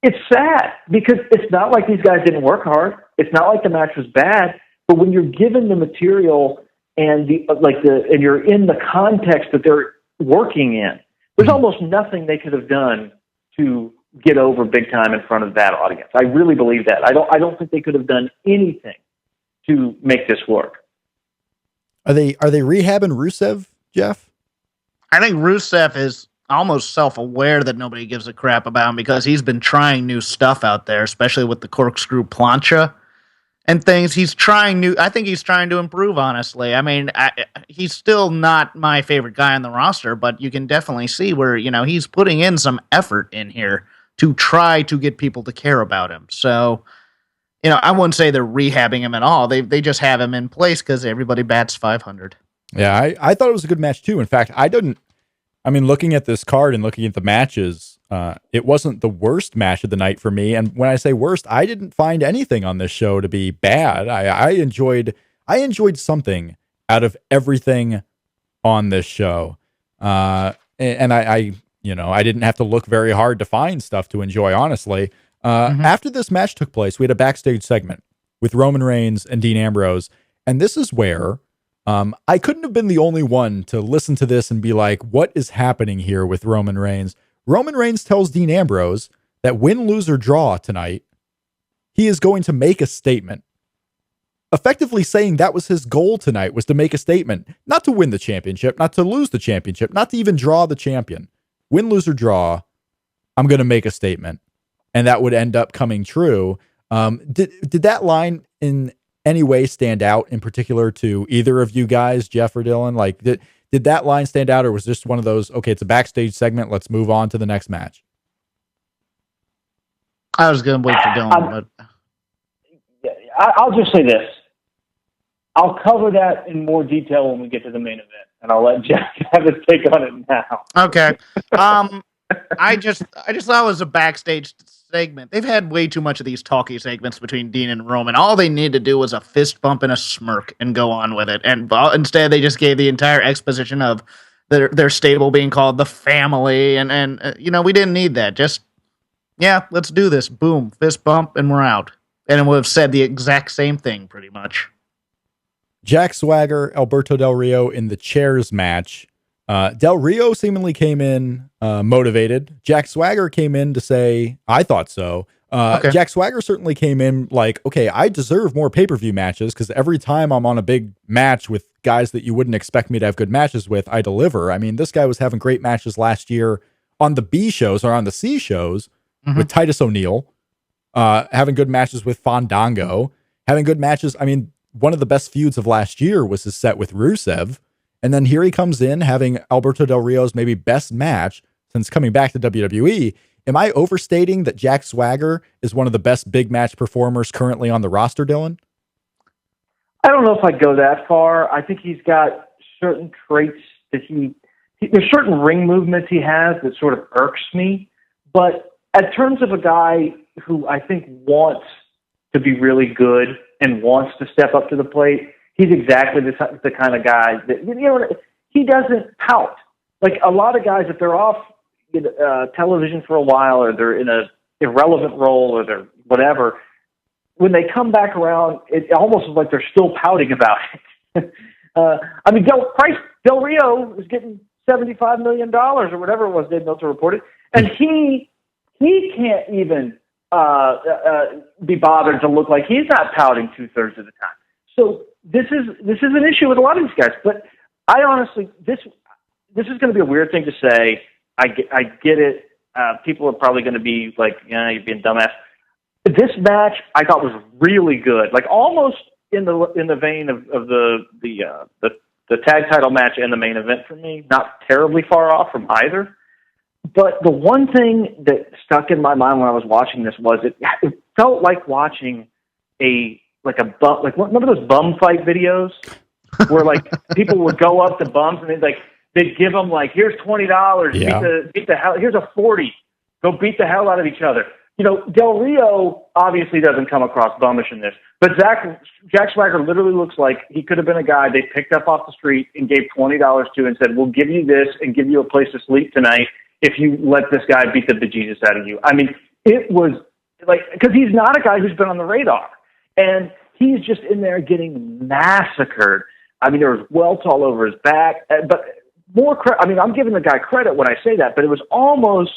it's sad because it's not like these guys didn't work hard. It's not like the match was bad, but when you're given the material and you're in the context that they're working in, there's almost nothing they could have done to get over big time in front of that audience. I really believe that. I don't think they could have done anything to make this work. Are they rehabbing Rusev, Jeff? I think Rusev is almost self-aware that nobody gives a crap about him because he's been trying new stuff out there, especially with the corkscrew plancha and things. I think he's trying to improve, honestly. I mean, he's still not my favorite guy on the roster, but you can definitely see where, he's putting in some effort in here to try to get people to care about him. So, I wouldn't say they're rehabbing him at all. They just have him in place because everybody bats 500. Yeah, I thought it was a good match too. In fact, looking at this card and looking at the matches, it wasn't the worst match of the night for me. And when I say worst, I didn't find anything on this show to be bad. I enjoyed something out of everything on this show. And I didn't have to look very hard to find stuff to enjoy, honestly. After this match took place, we had a backstage segment with Roman Reigns and Dean Ambrose. And this is where I couldn't have been the only one to listen to this and be like, what is happening here with Roman Reigns? Roman Reigns tells Dean Ambrose that win, lose, or draw tonight, he is going to make a statement. Effectively saying that was his goal tonight, was to make a statement. Not to win the championship, not to lose the championship, not to even draw the champion. Win, lose, or draw, I'm going to make a statement. And that would end up coming true. Did that line in any way stand out in particular to either of you guys, Jeff or Dylan? Like, did that line stand out, or was this one of those, okay, it's a backstage segment, let's move on to the next match? I was going to wait for Dylan, but I'll just say this. I'll cover that in more detail when we get to the main event, and I'll let Jeff have his take on it now. Okay. I just thought it was a backstage segment. They've had way too much of these talky segments between Dean and Roman. All they needed to do was a fist bump and a smirk and go on with it. And instead, they just gave the entire exposition of their stable being called the Family, and we didn't need that. Just let's do this. Boom, fist bump, and we're out. And it would have said the exact same thing, pretty much. Jack Swagger, Alberto Del Rio in the chairs match. Del Rio seemingly came in motivated. Jack Swagger came in to say, I thought so. Okay. Jack Swagger certainly came in like, okay, I deserve more pay-per-view matches because every time I'm on a big match with guys that you wouldn't expect me to have good matches with, I deliver. I mean, this guy was having great matches last year on the B shows or on the C shows with Titus O'Neil, having good matches with Fandango, having good matches. I mean, one of the best feuds of last year was his set with Rusev. And then here he comes in having Alberto Del Rio's maybe best match since coming back to WWE. Am I overstating that Jack Swagger is one of the best big match performers currently on the roster, Dylan? I don't know if I'd go that far. I think he's got certain traits that there's certain ring movements he has that sort of irks me. But in terms of a guy who I think wants to be really good and wants to step up to the plate, he's exactly the kind of guy that, he doesn't pout. Like a lot of guys, if they're off television for a while or they're in a irrelevant role or they're whatever, when they come back around, it almost is like they're still pouting about it. I mean, Del Rio is getting $75 million or whatever it was Dave Meltzer reported, and he can't even be bothered to look like he's not pouting 2/3 of the time. So this is an issue with a lot of these guys. But I honestly, this is going to be a weird thing to say. I get it. People are probably going to be like, you're being dumbass. This match I thought was really good, like almost in the vein of the tag title match and the main event for me. Not terribly far off from either. But the one thing that stuck in my mind when I was watching this was it felt like watching remember those bum fight videos where like people would go up to bums and they'd give them like, here's $20, beat the hell, here's a 40, go beat the hell out of each other. Del Rio obviously doesn't come across bummish in this, but Jack Swagger literally looks like he could have been a guy they picked up off the street and gave $20 to and said, we'll give you this and give you a place to sleep tonight if you let this guy beat the bejesus out of you. I mean, it was like, because he's not a guy who's been on the radar. And he's just in there getting massacred. I mean, there was welts all over his back. But I'm giving the guy credit when I say that, but it was almost,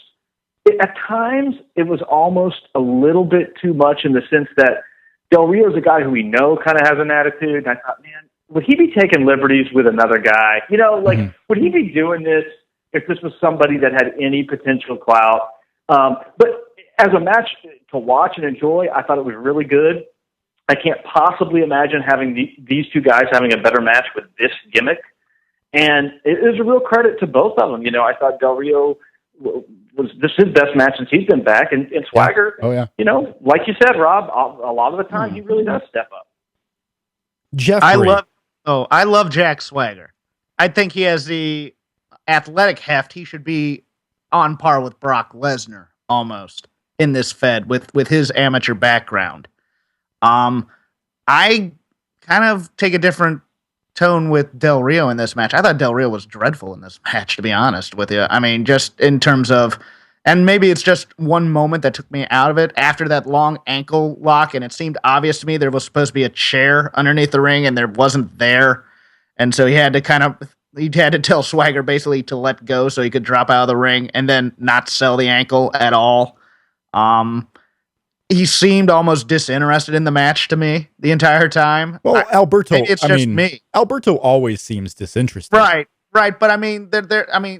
at times, it was almost a little bit too much in the sense that Del Rio's a guy who we know kind of has an attitude. And I thought, man, would he be taking liberties with another guy? Would he be doing this if this was somebody that had any potential clout? But as a match to watch and enjoy, I thought it was really good. I can't possibly imagine having these two guys having a better match with this gimmick. And it is a real credit to both of them. I thought Del Rio was his best match since he's been back. And Swagger, like you said, Rob, a lot of the time he really does step up. Jeffrey. I love Jack Swagger. I think he has the athletic heft. He should be on par with Brock Lesnar almost in this Fed with his amateur background. I kind of take a different tone with Del Rio in this match. I thought Del Rio was dreadful in this match, to be honest with you. I mean, just in terms of, and maybe it's just one moment that took me out of it after that long ankle lock, and it seemed obvious to me there was supposed to be a chair underneath the ring, and there wasn't there. And so he had to tell Swagger basically to let go so he could drop out of the ring and then not sell the ankle at all. He seemed almost disinterested in the match to me the entire time. Well, Alberto, me. Alberto always seems disinterested. Right. But I mean,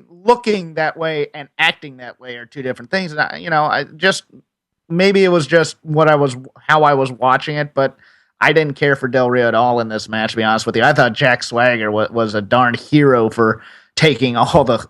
looking that way and acting that way are two different things. And maybe it was just how I was watching it, but I didn't care for Del Rio at all in this match, to be honest with you. I thought Jack Swagger was a darn hero for taking all the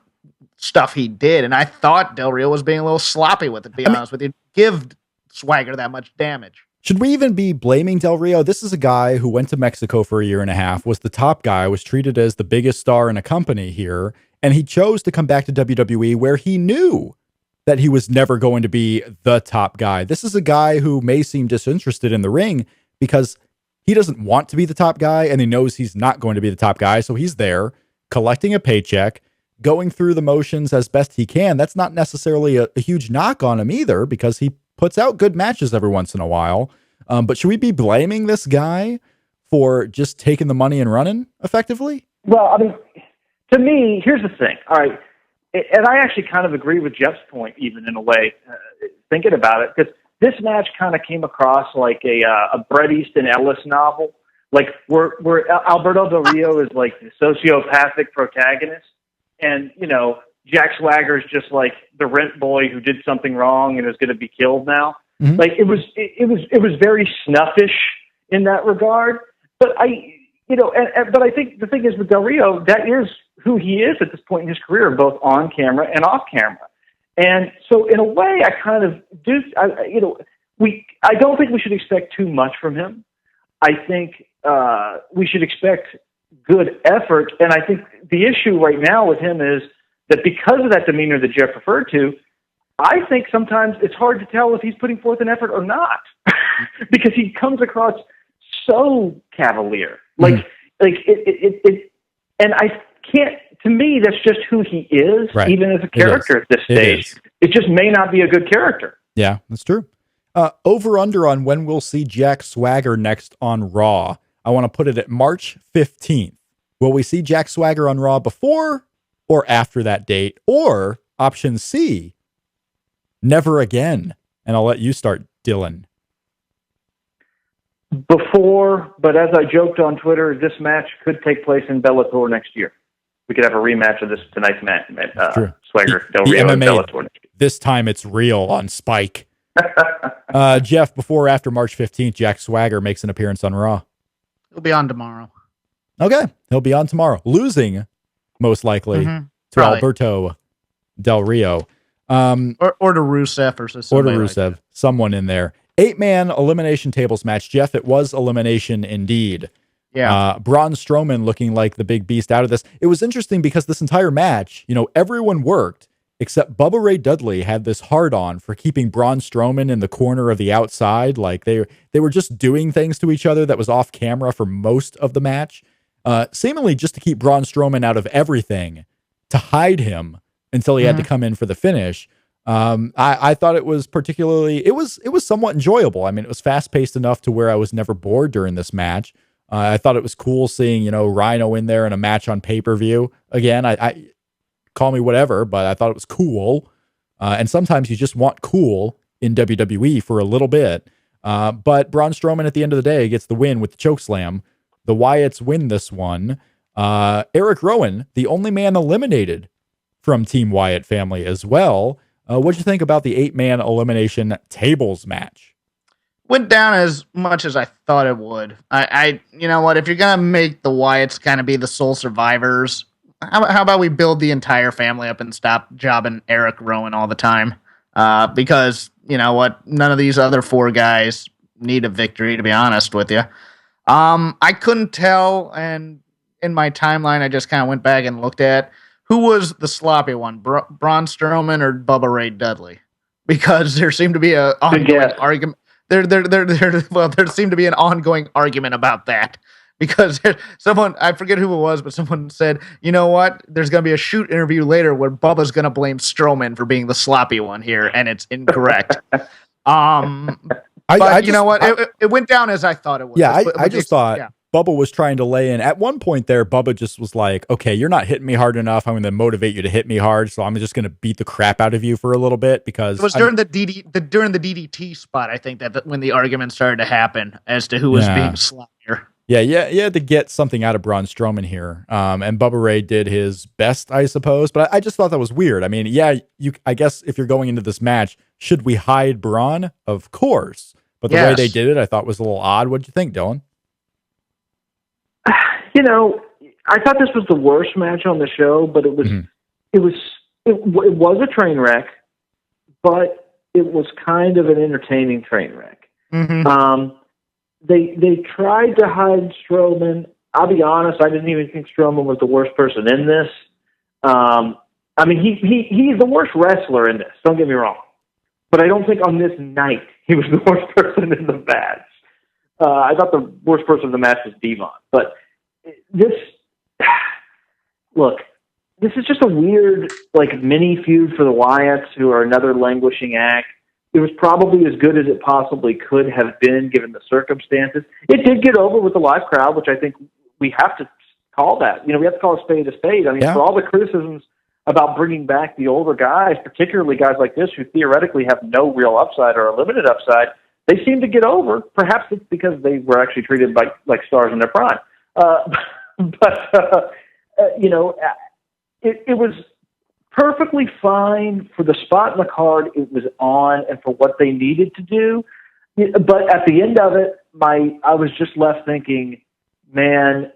stuff he did. And I thought Del Rio was being a little sloppy with it, to be honest with you. Give Swagger that much damage. Should we even be blaming Del Rio? This is a guy who went to Mexico for a year and a half, was the top guy, was treated as the biggest star in a company here, and he chose to come back to WWE where he knew that he was never going to be the top guy. This is a guy who may seem disinterested in the ring because he doesn't want to be the top guy and he knows he's not going to be the top guy, so he's there collecting a paycheck, going through the motions as best he can. That's not necessarily a huge knock on him either, because he puts out good matches every once in a while. But should we be blaming this guy for just taking the money and running effectively? Well, I mean, to me, here's the thing. All right. And I actually kind of agree with Jeff's point, even in a way, thinking about it, because this match kind of came across like a Bret Easton Ellis novel, like where Alberto Del Rio is like the sociopathic protagonist, and Jack Swagger is just like the rent boy who did something wrong and is going to be killed now. Mm-hmm. Like it was very snuffish in that regard. But but I think the thing is with Del Rio, that is who he is at this point in his career, both on camera and off camera. And so in a way, I kind of do, I don't think we should expect too much from him. I think we should expect good effort. And I think the issue right now with him is that because of that demeanor that Jeff referred to, I think sometimes it's hard to tell if he's putting forth an effort or not because he comes across so cavalier. Like it, and I can't, to me, that's just who he is, right, even as a character at this stage. It just may not be a good character. Yeah, that's true. Over under on when we'll see Jack Swagger next on Raw. I want to put it at March 15th. Will we see Jack Swagger on Raw before or after that date? Or option C, never again. And I'll let you start, Dylan. Before, but as I joked on Twitter, this match could take place in Bellator next year. We could have a rematch of tonight's match, Swagger Del Rio and Bellator next year. This time it's real on Spike. Jeff, before or after March 15th, Jack Swagger makes an appearance on Raw. He'll be on tomorrow. Okay, he'll be on tomorrow. Losing, most likely, to probably Alberto Del Rio. Or to Rusev or something. Or to Rusev, like someone in there. 8-man elimination tables match. Jeff, it was elimination indeed. Yeah. Braun Strowman looking like the big beast out of this. It was interesting because this entire match, everyone worked except Bubba Ray Dudley had this hard-on for keeping Braun Strowman in the corner of the outside. Like they were just doing things to each other that was off camera for most of the match, seemingly just to keep Braun Strowman out of everything, to hide him until he had to come in for the finish. I thought it was particularly, it was somewhat enjoyable. I mean, it was fast paced enough to where I was never bored during this match. I thought it was cool seeing, Rhino in there in a match on pay-per-view. Again, I call me whatever, but I thought it was cool. And sometimes you just want cool in WWE for a little bit. But Braun Strowman at the end of the day gets the win with the chokeslam. The Wyatts win this one. Eric Rowan, the only man eliminated from Team Wyatt family as well. What'd you think about the 8-man elimination tables match? Went down as much as I thought it would. You know what? If you're gonna make the Wyatts kind of be the sole survivors, how about we build the entire family up and stop jobbing Eric Rowan all the time? Because you know what? None of these other 4 guys need a victory, to be honest with you. I couldn't tell, and in my timeline, I just kind of went back and looked at who was the sloppy one, Braun Strowman or Bubba Ray Dudley, because there seemed to be an ongoing argument. There seemed to be an ongoing argument about that, because someone, I forget who it was, but someone said, you know what? There's going to be a shoot interview later where Bubba's going to blame Strowman for being the sloppy one here, and it's incorrect. But you know what? It went down as I thought it would. Yeah, I just thought Bubba was trying to lay in. At one point there, Bubba just was like, okay, you're not hitting me hard enough. I'm going to motivate you to hit me hard, so I'm just going to beat the crap out of you for a little bit, because... It was during the DDT spot, I think, that when the argument started to happen as to who was being sloppier. Yeah, you had to get something out of Braun Strowman here. And Bubba Ray did his best, I suppose. But I just thought that was weird. I mean, I guess if you're going into this match, should we hide Braun? Of course. But the way they did it, I thought was a little odd. What did you think, Dylan? I thought this was the worst match on the show, but it was it was a train wreck, but it was kind of an entertaining train wreck. They tried to hide Strowman. I'll be honest, I didn't even think Strowman was the worst person in this. I mean, he's the worst wrestler in this, don't get me wrong. But I don't think on this night he was the worst person in the match. I thought the worst person in the match was Devon. But this this is just a weird, like, mini feud for the Wyatts, who are another languishing act. It was probably as good as it possibly could have been given the circumstances. It did get over with the live crowd, which I think we have to call that. We have to call a spade a spade. I mean, for all the criticisms about bringing back the older guys, particularly guys like this who theoretically have no real upside or a limited upside, they seem to get over. Perhaps it's because they were actually treated like stars in their prime. It was perfectly fine for the spot in the card it was on and for what they needed to do. But at the end of it, I was just left thinking, man,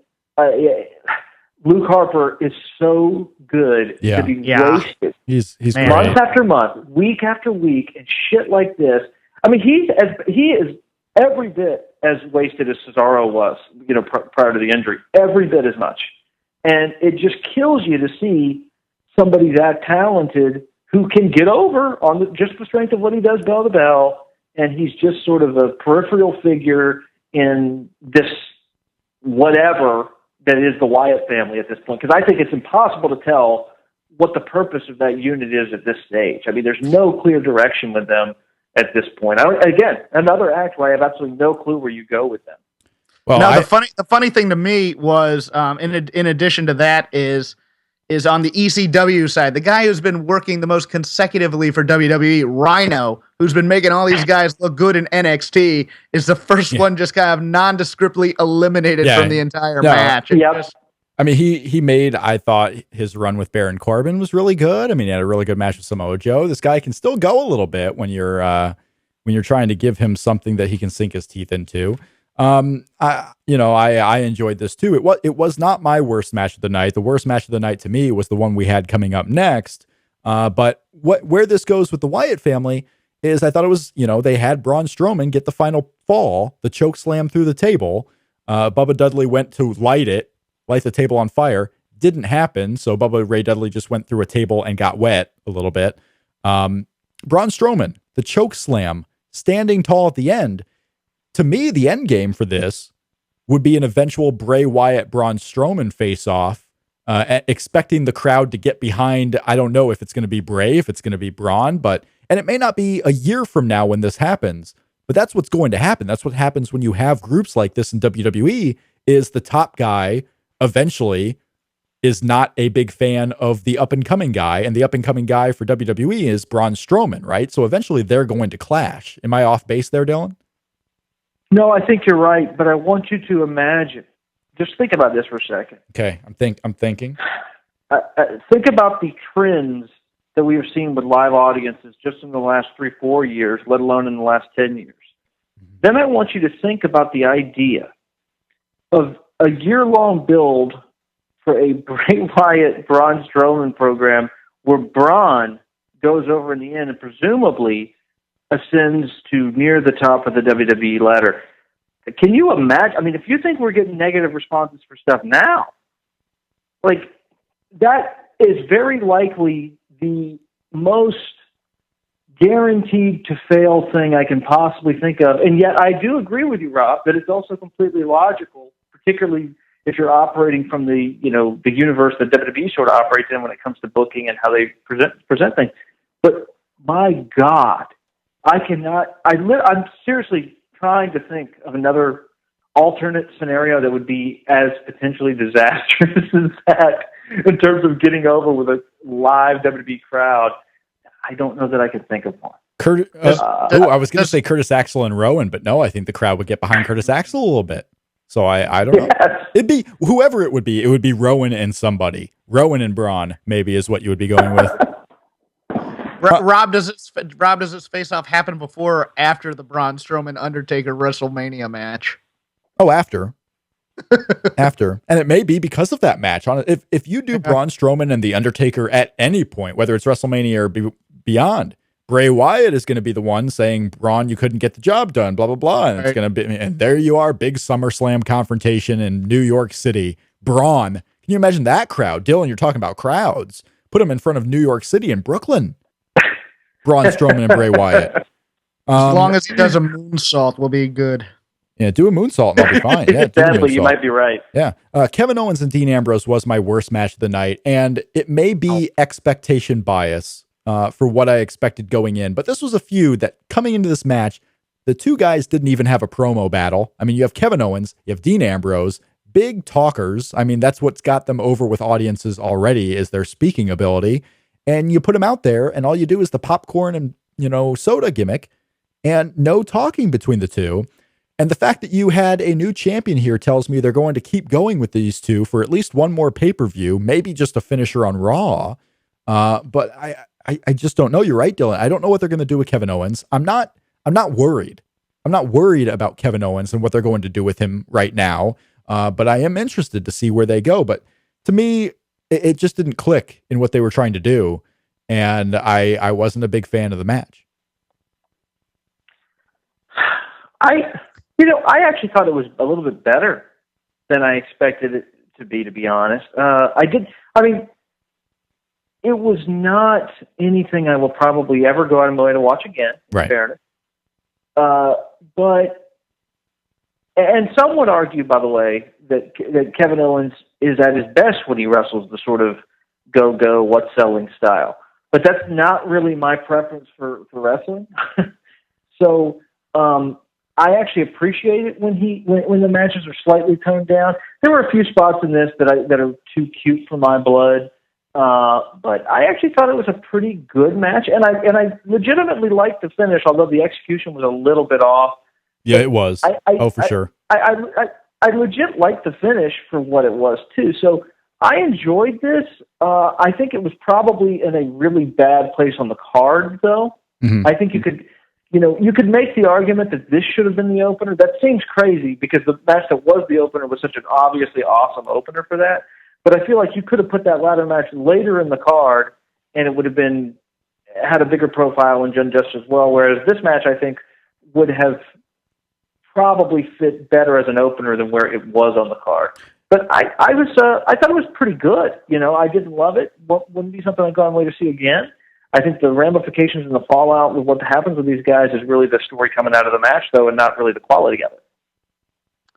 Luke Harper is so good to be wasted. He's month great. after month, week after week, and shit like this. I mean, he is every bit as wasted as Cesaro was, prior to the injury. Every bit as much. And it just kills you to see somebody that talented who can get over on just the strength of what he does bell to bell, and he's just sort of a peripheral figure in this whatever that is the Wyatt family at this point. Because I think it's impossible to tell what the purpose of that unit is at this stage. I mean, there's no clear direction with them at this point. Again, another act where I have absolutely no clue where you go with them. Well, now, the funny thing to me was, in addition to that, is on the ECW side, the guy who's been working the most consecutively for WWE, Rhino, who's been making all these guys look good in NXT, is the first one just kind of nondescriptly eliminated from the entire match. I mean, he made, I thought, his run with Baron Corbin was really good. I mean, he had a really good match with Samoa Joe. This guy can still go a little bit when you're trying to give him something that he can sink his teeth into. I enjoyed this too. It was not my worst match of the night. The worst match of the night to me was the one we had coming up next. But where this goes with the Wyatt family is I thought it was, they had Braun Strowman get the final fall, the choke slam through the table. Bubba Dudley went to light the table on fire. Didn't happen. So Bubba Ray Dudley just went through a table and got wet a little bit. Braun Strowman, the choke slam, standing tall at the end. To me, the end game for this would be an eventual Bray Wyatt Braun Strowman face-off, expecting the crowd to get behind. I don't know if it's going to be Bray, if it's going to be Braun, and it may not be a year from now when this happens, but that's what's going to happen. That's what happens when you have groups like this in WWE, is the top guy eventually is not a big fan of the up-and-coming guy, and the up-and-coming guy for WWE is Braun Strowman, right? So eventually they're going to clash. Am I off base there, Dylan? No, I think you're right, but I want you to imagine. Just think about this for a second. Okay, I'm thinking. Think about the trends that we have seen with live audiences just in the last 3-4 years, let alone in the last 10 years. Then I want you to think about the idea of a year-long build for a Bray Wyatt Braun Strowman program where Braun goes over in the end and presumably ascends to near the top of the WWE ladder. Can you imagine? I mean, if you think we're getting negative responses for stuff now, like, that is very likely the most guaranteed to fail thing I can possibly think of. And yet I do agree with you, Rob, that it's also completely logical, particularly if you're operating from the universe that WWE sort of operates in when it comes to booking and how they present things. But my God, I'm seriously trying to think of another alternate scenario that would be as potentially disastrous as that in terms of getting over with a live WWE crowd. I don't know that I could think of one. I was going to say Curtis Axel and Rowan, but no, I think the crowd would get behind Curtis Axel a little bit. So I don't know. It'd be whoever it would be. It would be Rowan and somebody. Rowan and Braun maybe is what you would be going with. Rob, does this face-off happen before or after the Braun Strowman Undertaker WrestleMania match? Oh, after. After. And it may be because of that match. If you do Braun Strowman and the Undertaker at any point, whether it's WrestleMania or beyond, Bray Wyatt is going to be the one saying, Braun, you couldn't get the job done, blah, blah, blah. And it's going to be, and there you are, big SummerSlam confrontation in New York City. Braun. Can you imagine that crowd? Dylan, you're talking about crowds. Put them in front of New York City and Brooklyn. Braun Strowman and Bray Wyatt. As long as he does a moonsault, we'll be good. Yeah, do a moonsault and I'll be fine. Yeah, do a Sadly, you moonsault. might be right. Yeah. Kevin Owens and Dean Ambrose was my worst match of the night, and it may be expectation bias for what I expected going in, but this was a feud that coming into this match, the two guys didn't even have a promo battle. I mean, you have Kevin Owens, you have Dean Ambrose, big talkers. I mean, that's what's got them over with audiences already is their speaking ability. And you put them out there, and all you do is the popcorn and, soda gimmick, and no talking between the two. And the fact that you had a new champion here tells me they're going to keep going with these two for at least one more pay-per-view, maybe just a finisher on Raw. But I just don't know. You're right, Dylan. I don't know what they're going to do with Kevin Owens. I'm not worried. I'm not worried about Kevin Owens and what they're going to do with him right now. But I am interested to see where they go. But to me, it just didn't click in what they were trying to do. And I wasn't a big fan of the match. I actually thought it was a little bit better than I expected it to be honest. It was not anything I will probably ever go out of my way to watch again, in fairness. And some would argue, by the way, that Kevin Owens is at his best when he wrestles the sort of go, what's selling style. But that's not really my preference for wrestling. So, I actually appreciate it when the matches are slightly toned down. There were a few spots in this that are too cute for my blood, but I actually thought it was a pretty good match, and I legitimately liked the finish, although the execution was a little bit off. Yeah, it was. For sure. I legit liked the finish for what it was too. So I enjoyed this. I think it was probably in a really bad place on the card, though. Mm-hmm. I think you could make the argument that this should have been the opener. That seems crazy because the match that was the opener was such an obviously awesome opener for that. But I feel like you could have put that ladder match later in the card and it would have had a bigger profile and done just as well. Whereas this match, I think, would have probably fit better as an opener than where it was on the card. But I thought it was pretty good. I didn't love it. Wouldn't be something I'd go on way to see again. I think the ramifications and the fallout with what happens with these guys is really the story coming out of the match, though, and not really the quality of it.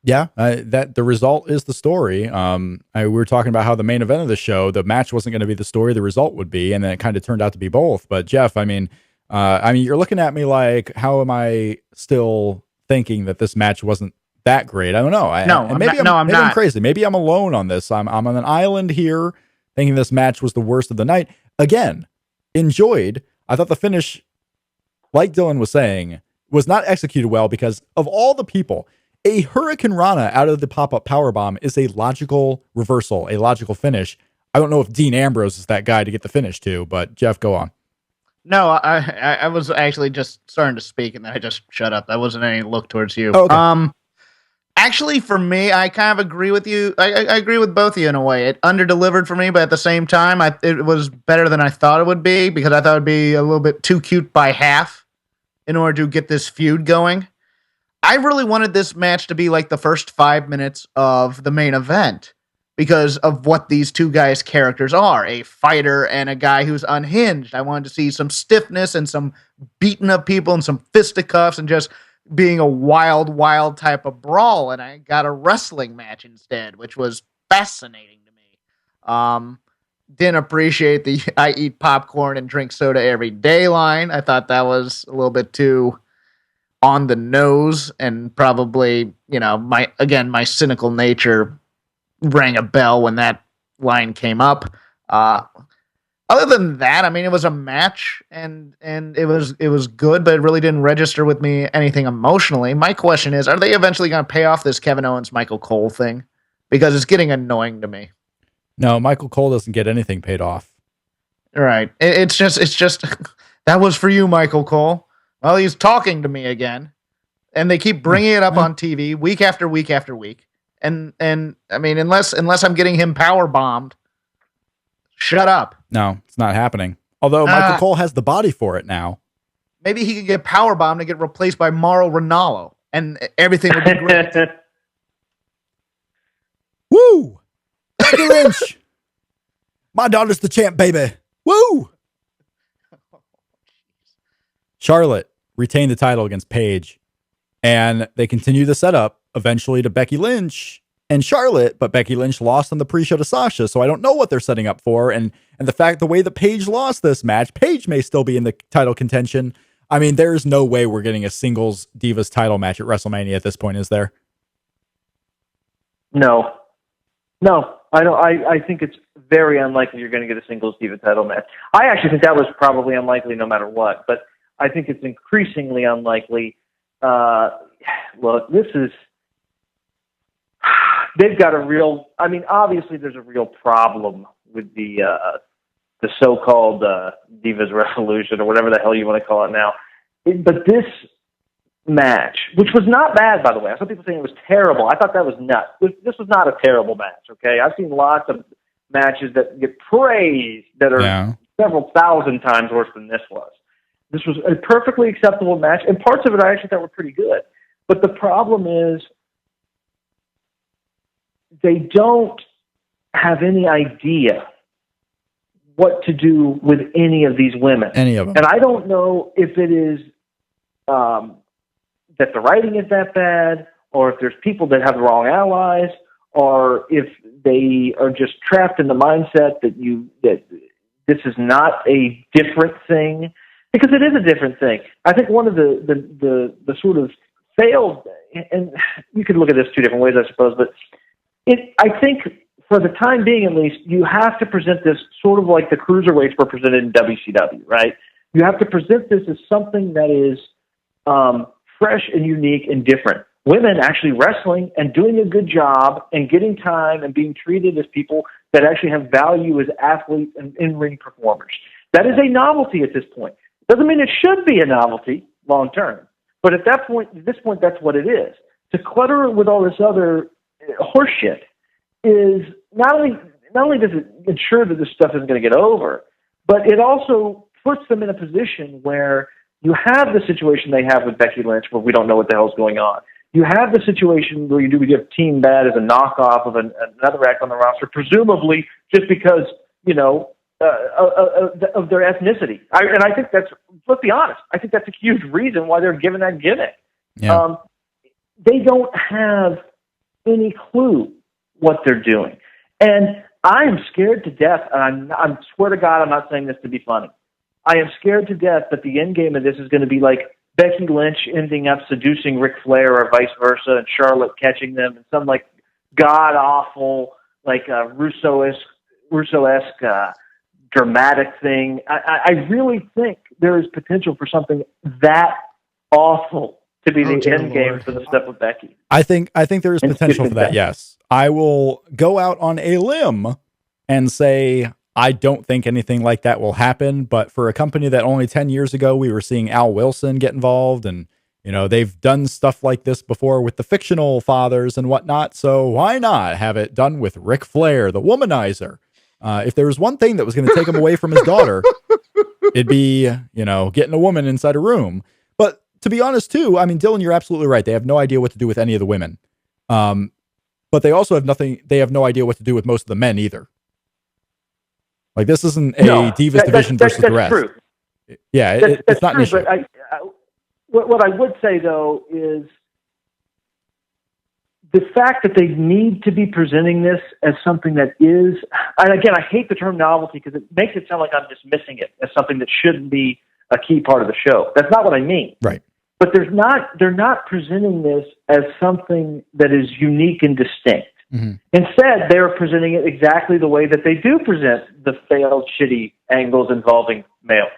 Yeah, that the result is the story. We were talking about how the main event of the show, the match wasn't going to be the story, the result would be, and then it kind of turned out to be both. But Jeff, you're looking at me like, how am I still thinking that this match wasn't that great? I don't know. I'm crazy. Maybe I'm alone on this. I'm on an island here, thinking this match was the worst of the night. Again, enjoyed. I thought the finish, like Dylan was saying, was not executed well because of all the people. A Hurricane Rana out of the pop-up powerbomb is a logical reversal, a logical finish. I don't know if Dean Ambrose is that guy to get the finish to, but Jeff, go on. No, I was actually just starting to speak and then I just shut up. That wasn't any look towards you. Oh, okay. Actually, for me, I kind of agree with you. I agree with both of you in a way. It underdelivered for me, but at the same time, it was better than I thought it would be because I thought it would be a little bit too cute by half in order to get this feud going. I really wanted this match to be like the first 5 minutes of the main event because of what these two guys' characters are, a fighter and a guy who's unhinged. I wanted to see some stiffness and some beating up people and some fisticuffs and just being a wild type of brawl, and I got a wrestling match instead, which was fascinating to me. Didn't appreciate the I eat popcorn and drink soda every day line. I thought that was a little bit too on the nose, and probably, my cynical nature rang a bell when that line came up. Other than that, it was a match and it was good, but it really didn't register with me anything emotionally. My question is, are they eventually going to pay off this Kevin Owens, Michael Cole thing? Because it's getting annoying to me. No, Michael Cole doesn't get anything paid off. Right. It's just that was for you, Michael Cole. Well, he's talking to me again, and they keep bringing it up on TV week after week after week. And unless I'm getting him power bombed, shut up. No, it's not happening. Although Michael Cole has the body for it now. Maybe he could get power bombed and get replaced by Mauro Ranallo, and everything would be great. Woo! Becky Lynch! My daughter's the champ, baby. Woo! Charlotte retained the title against Paige. And they continue the setup eventually to Becky Lynch and Charlotte, but Becky Lynch lost on the pre-show to Sasha, so I don't know what they're setting up for. And the way that Paige lost this match, Paige may still be in the title contention. I mean, there's no way we're getting a singles Divas title match at WrestleMania at this point, is there? No, I don't. I think it's very unlikely you're going to get a singles Diva title match. I actually think that was probably unlikely no matter what, but I think it's increasingly unlikely. Look, they've got a real, I mean, obviously there's a real problem with the so-called Divas Revolution, or whatever the hell you want to call it now. But this match, which was not bad, by the way. I saw people saying it was terrible. I thought that was nuts. This was not a terrible match, okay? I've seen lots of matches that get praised that are several thousand times worse than this was. This was a perfectly acceptable match, and parts of it I actually thought were pretty good. But the problem is they don't have any idea what to do with any of these women. Any of them. And I don't know if it is that the writing is that bad, or if there's people that have the wrong allies, or if they are just trapped in the mindset that this is not a different thing, because it is a different thing. I think one of the sort of failed, and you could look at this two different ways, I suppose, but I think for the time being, at least, you have to present this sort of like the cruiserweights were presented in WCW, right? You have to present this as something that is fresh and unique and different. Women actually wrestling and doing a good job and getting time and being treated as people that actually have value as athletes and in-ring performers. That is a novelty at this point. Doesn't mean it should be a novelty long term, but at this point, that's what it is. To clutter it with all this other horseshit is not only does it ensure that this stuff isn't going to get over, but it also puts them in a position where you have the situation they have with Becky Lynch, where we don't know what the hell's going on. You have the situation where you have Team Bad as a knockoff of another act on the roster, presumably just because, of their ethnicity. And I think let's be honest, I think that's a huge reason why they're given that gimmick. Yeah. They don't have any clue what they're doing. And I am scared to death, and I swear to God, I'm not saying this to be funny. I am scared to death that the end game of this is going to be like Becky Lynch ending up seducing Ric Flair or vice versa, and Charlotte catching them in some like god-awful, like Russo-esque dramatic thing. I really think there is potential for something that awful to be the end game for the stuff with Becky. I think there is potential for that, yes. I will go out on a limb and say I don't think anything like that will happen, but for a company that only 10 years ago we were seeing Al Wilson get involved, and they've done stuff like this before with the fictional fathers and whatnot, so why not have it done with Ric Flair, the womanizer? If there was one thing that was going to take him away from his daughter, it'd be, getting a woman inside a room. But to be honest, too, I mean, Dylan, you're absolutely right. They have no idea what to do with any of the women. But they also have no idea what to do with most of the men either. Like, this isn't a Divas division versus the rest. True. Yeah, it's not an issue. But what I would say, though, is the fact that they need to be presenting this as something that is, and again, I hate the term novelty because it makes it sound like I'm dismissing it as something that shouldn't be a key part of the show. That's not what I mean. Right. But they're not presenting this as something that is unique and distinct. Mm-hmm. Instead, they're presenting it exactly the way that they do present the failed, shitty angles involving males.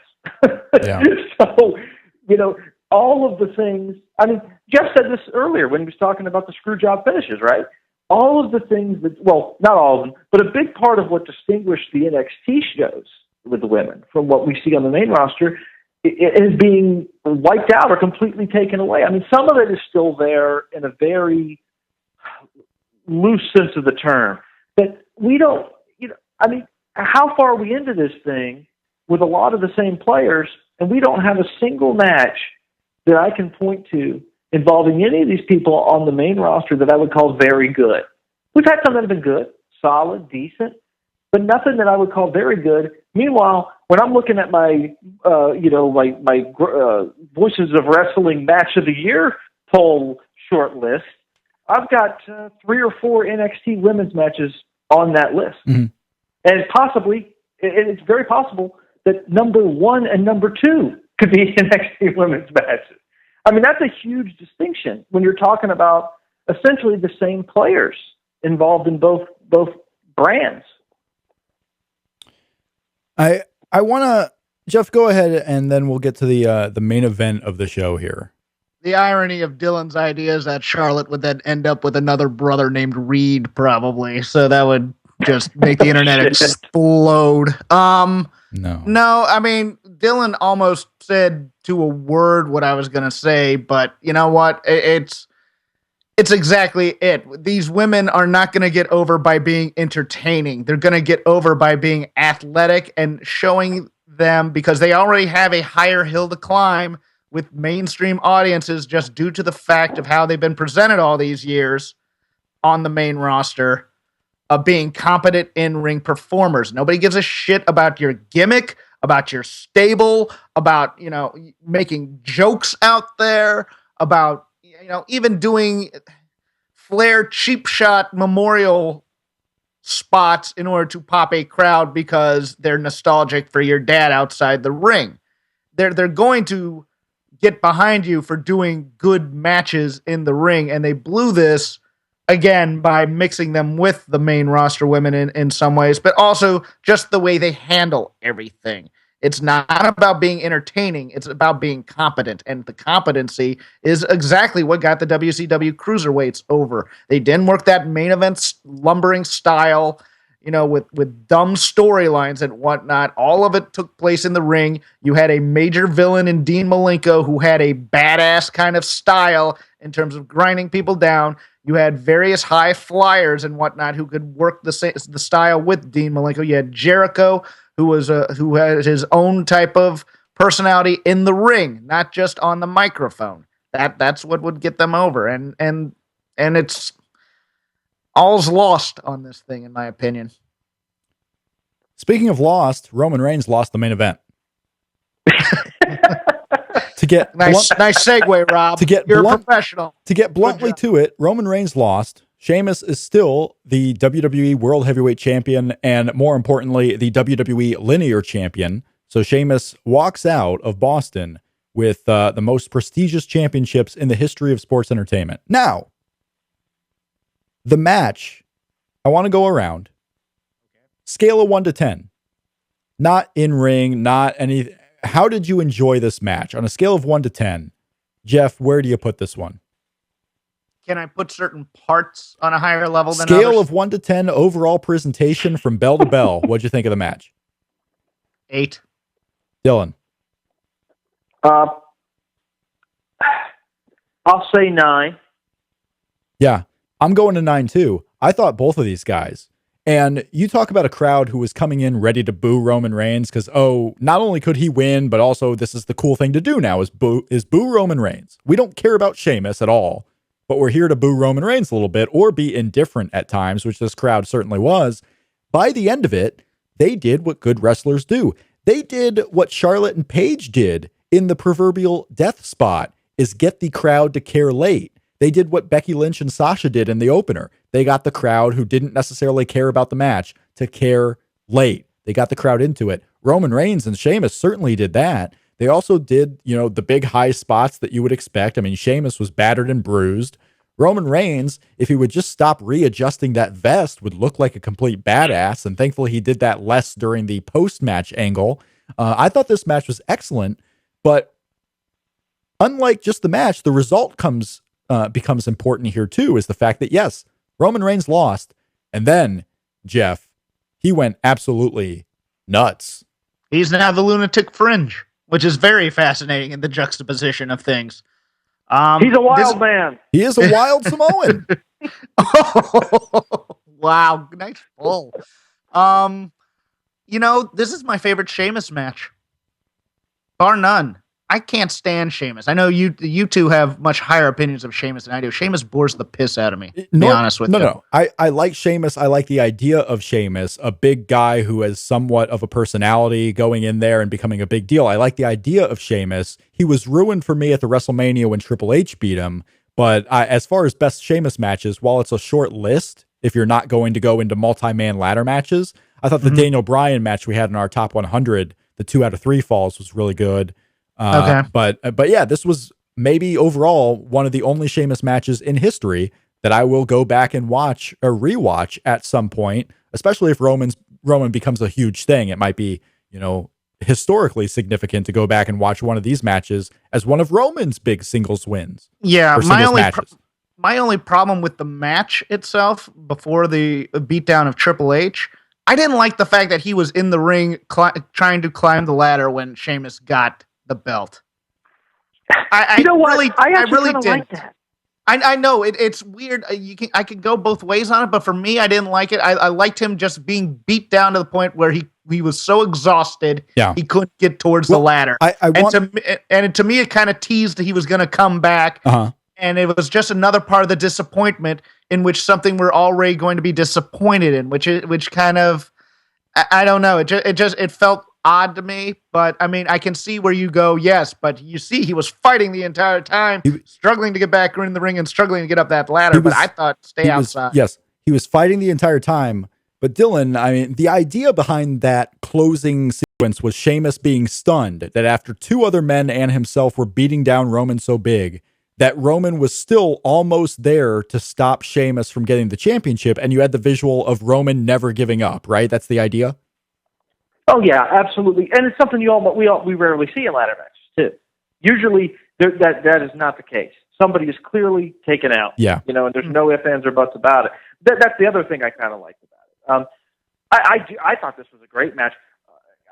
Yeah. So, all of the things, I mean, Jeff said this earlier when he was talking about the screw job finishes, right? All of the things that, well, not all of them, but a big part of what distinguished the NXT shows with the women from what we see on the main roster is being wiped out or completely taken away. I mean, some of it is still there in a very loose sense of the term, but we don't, I mean, how far are we into this thing with a lot of the same players, and we don't have a single match that I can point to involving any of these people on the main roster that I would call very good. We've had some that have been good, solid, decent, but nothing that I would call very good. Meanwhile, when I'm looking at my, my Voices of Wrestling Match of the Year whole short list, I've got 3 or 4 NXT women's matches on that list. Mm-hmm. And it's very possible that number 1 and number 2 could be NXT women's matches. I mean, that's a huge distinction when you're talking about essentially the same players involved in both brands. I want to, Jeff, go ahead, and then we'll get to the main event of the show here. The irony of Dylan's idea is that Charlotte would then end up with another brother named Reed, probably. So that would just make the internet explode. No, I mean, Dylan almost said to a word what I was going to say, but you know what? It's exactly it. These women are not going to get over by being entertaining. They're going to get over by being athletic and showing them, because they already have a higher hill to climb with mainstream audiences just due to the fact of how they've been presented all these years on the main roster of being competent in-ring performers. Nobody gives a shit about your gimmick, about your stable, about, making jokes out there, about, even doing Flair cheap shot memorial spots in order to pop a crowd because they're nostalgic for your dad outside the ring. They're going to get behind you for doing good matches in the ring, and they blew this again by mixing them with the main roster women in some ways, but also just the way they handle everything. It's not about being entertaining. It's about being competent. And the competency is exactly what got the WCW cruiserweights over. They didn't work that main event lumbering style, with dumb storylines and whatnot. All of it took place in the ring. You had a major villain in Dean Malenko who had a badass kind of style in terms of grinding people down. You had various high flyers and whatnot who could work the style with Dean Malenko. You had Jericho, who had his own type of personality in the ring, not just on the microphone. That's what would get them over. And it's all's lost on this thing, in my opinion. Speaking of lost, Roman Reigns lost the main event. To get nice segue, Rob. You're a professional. To get bluntly to it, Roman Reigns lost. Sheamus is still the WWE World Heavyweight Champion and, more importantly, the WWE Linear Champion. So Sheamus walks out of Boston with the most prestigious championships in the history of sports entertainment. Now, the match, I want to go around. Scale of 1 to 10. Not in ring, not any. How did you enjoy this match? On a scale of 1 to 10, Jeff, where do you put this one? Can I put certain parts on a higher level than Scale others? of 1 to 10, overall presentation from bell to bell. What'd you think of the match? 8. Dylan. I'll say 9. Yeah, I'm going to 9 too. I thought both of these guys. And you talk about a crowd who was coming in ready to boo Roman Reigns because, not only could he win, but also this is the cool thing to do now is boo Roman Reigns. We don't care about Sheamus at all, but we're here to boo Roman Reigns a little bit or be indifferent at times, which this crowd certainly was. By the end of it, they did what good wrestlers do. They did what Charlotte and Paige did in the proverbial death spot, is get the crowd to care late. They did what Becky Lynch and Sasha did in the opener. They got the crowd who didn't necessarily care about the match to care late. They got the crowd into it. Roman Reigns and Sheamus certainly did that. They also did, the big high spots that you would expect. I mean, Sheamus was battered and bruised. Roman Reigns, if he would just stop readjusting that vest, would look like a complete badass. And thankfully he did that less during the post-match angle. I thought this match was excellent, but unlike just the match, the result becomes important here too, is the fact that, yes, Roman Reigns lost. And then, Jeff, he went absolutely nuts. He's now the lunatic fringe, which is very fascinating in the juxtaposition of things. He's a wild man. He is a wild Samoan. Oh, wow. Nice pull. This is my favorite Sheamus match. Bar none. I can't stand Sheamus. I know you two have much higher opinions of Sheamus than I do. Sheamus bores the piss out of me, to be honest with you. No. I like Sheamus. I like the idea of Sheamus, a big guy who has somewhat of a personality going in there and becoming a big deal. I like the idea of Sheamus. He was ruined for me at the WrestleMania when Triple H beat him, But as far as best Sheamus matches, while it's a short list, if you're not going to go into multi-man ladder matches, I thought the Daniel Bryan match we had in our top 100, the 2 out of 3 falls, was really good. Okay. But yeah, this was maybe overall one of the only Sheamus matches in history that I will go back and watch or rewatch at some point, especially if Roman becomes a huge thing. It might be, historically significant to go back and watch one of these matches as one of Roman's big singles wins. Yeah, matches. My only problem with the match itself before the beatdown of Triple H, I didn't like the fact that he was in the ring trying to climb the ladder when Sheamus got the belt. I really didn't like that. I know it's weird. I could go both ways on it, but for me, I didn't like it. I liked him just being beat down to the point where he was so exhausted, he couldn't get towards the ladder. To me, it kind of teased that he was going to come back, and it was just another part of the disappointment in which something we're already going to be disappointed in, which kind of, I don't know. It felt odd to me, but I mean, I can see where you go, yes, but you see he was fighting the entire time, struggling to get back in the ring and struggling to get up that ladder, but I thought stay outside. Yes, he was fighting the entire time, but Dylan, I mean, the idea behind that closing sequence was Sheamus being stunned, that after 2 other men and himself were beating down Roman so big, that Roman was still almost there to stop Sheamus from getting the championship, and you had the visual of Roman never giving up, right? That's the idea? Oh yeah, absolutely, and it's something we rarely see in ladder matches too. Usually, that is not the case. Somebody is clearly taken out. Yeah, and there's no ifs, ands, or buts about it. That's the other thing I kind of liked about it. I thought this was a great match.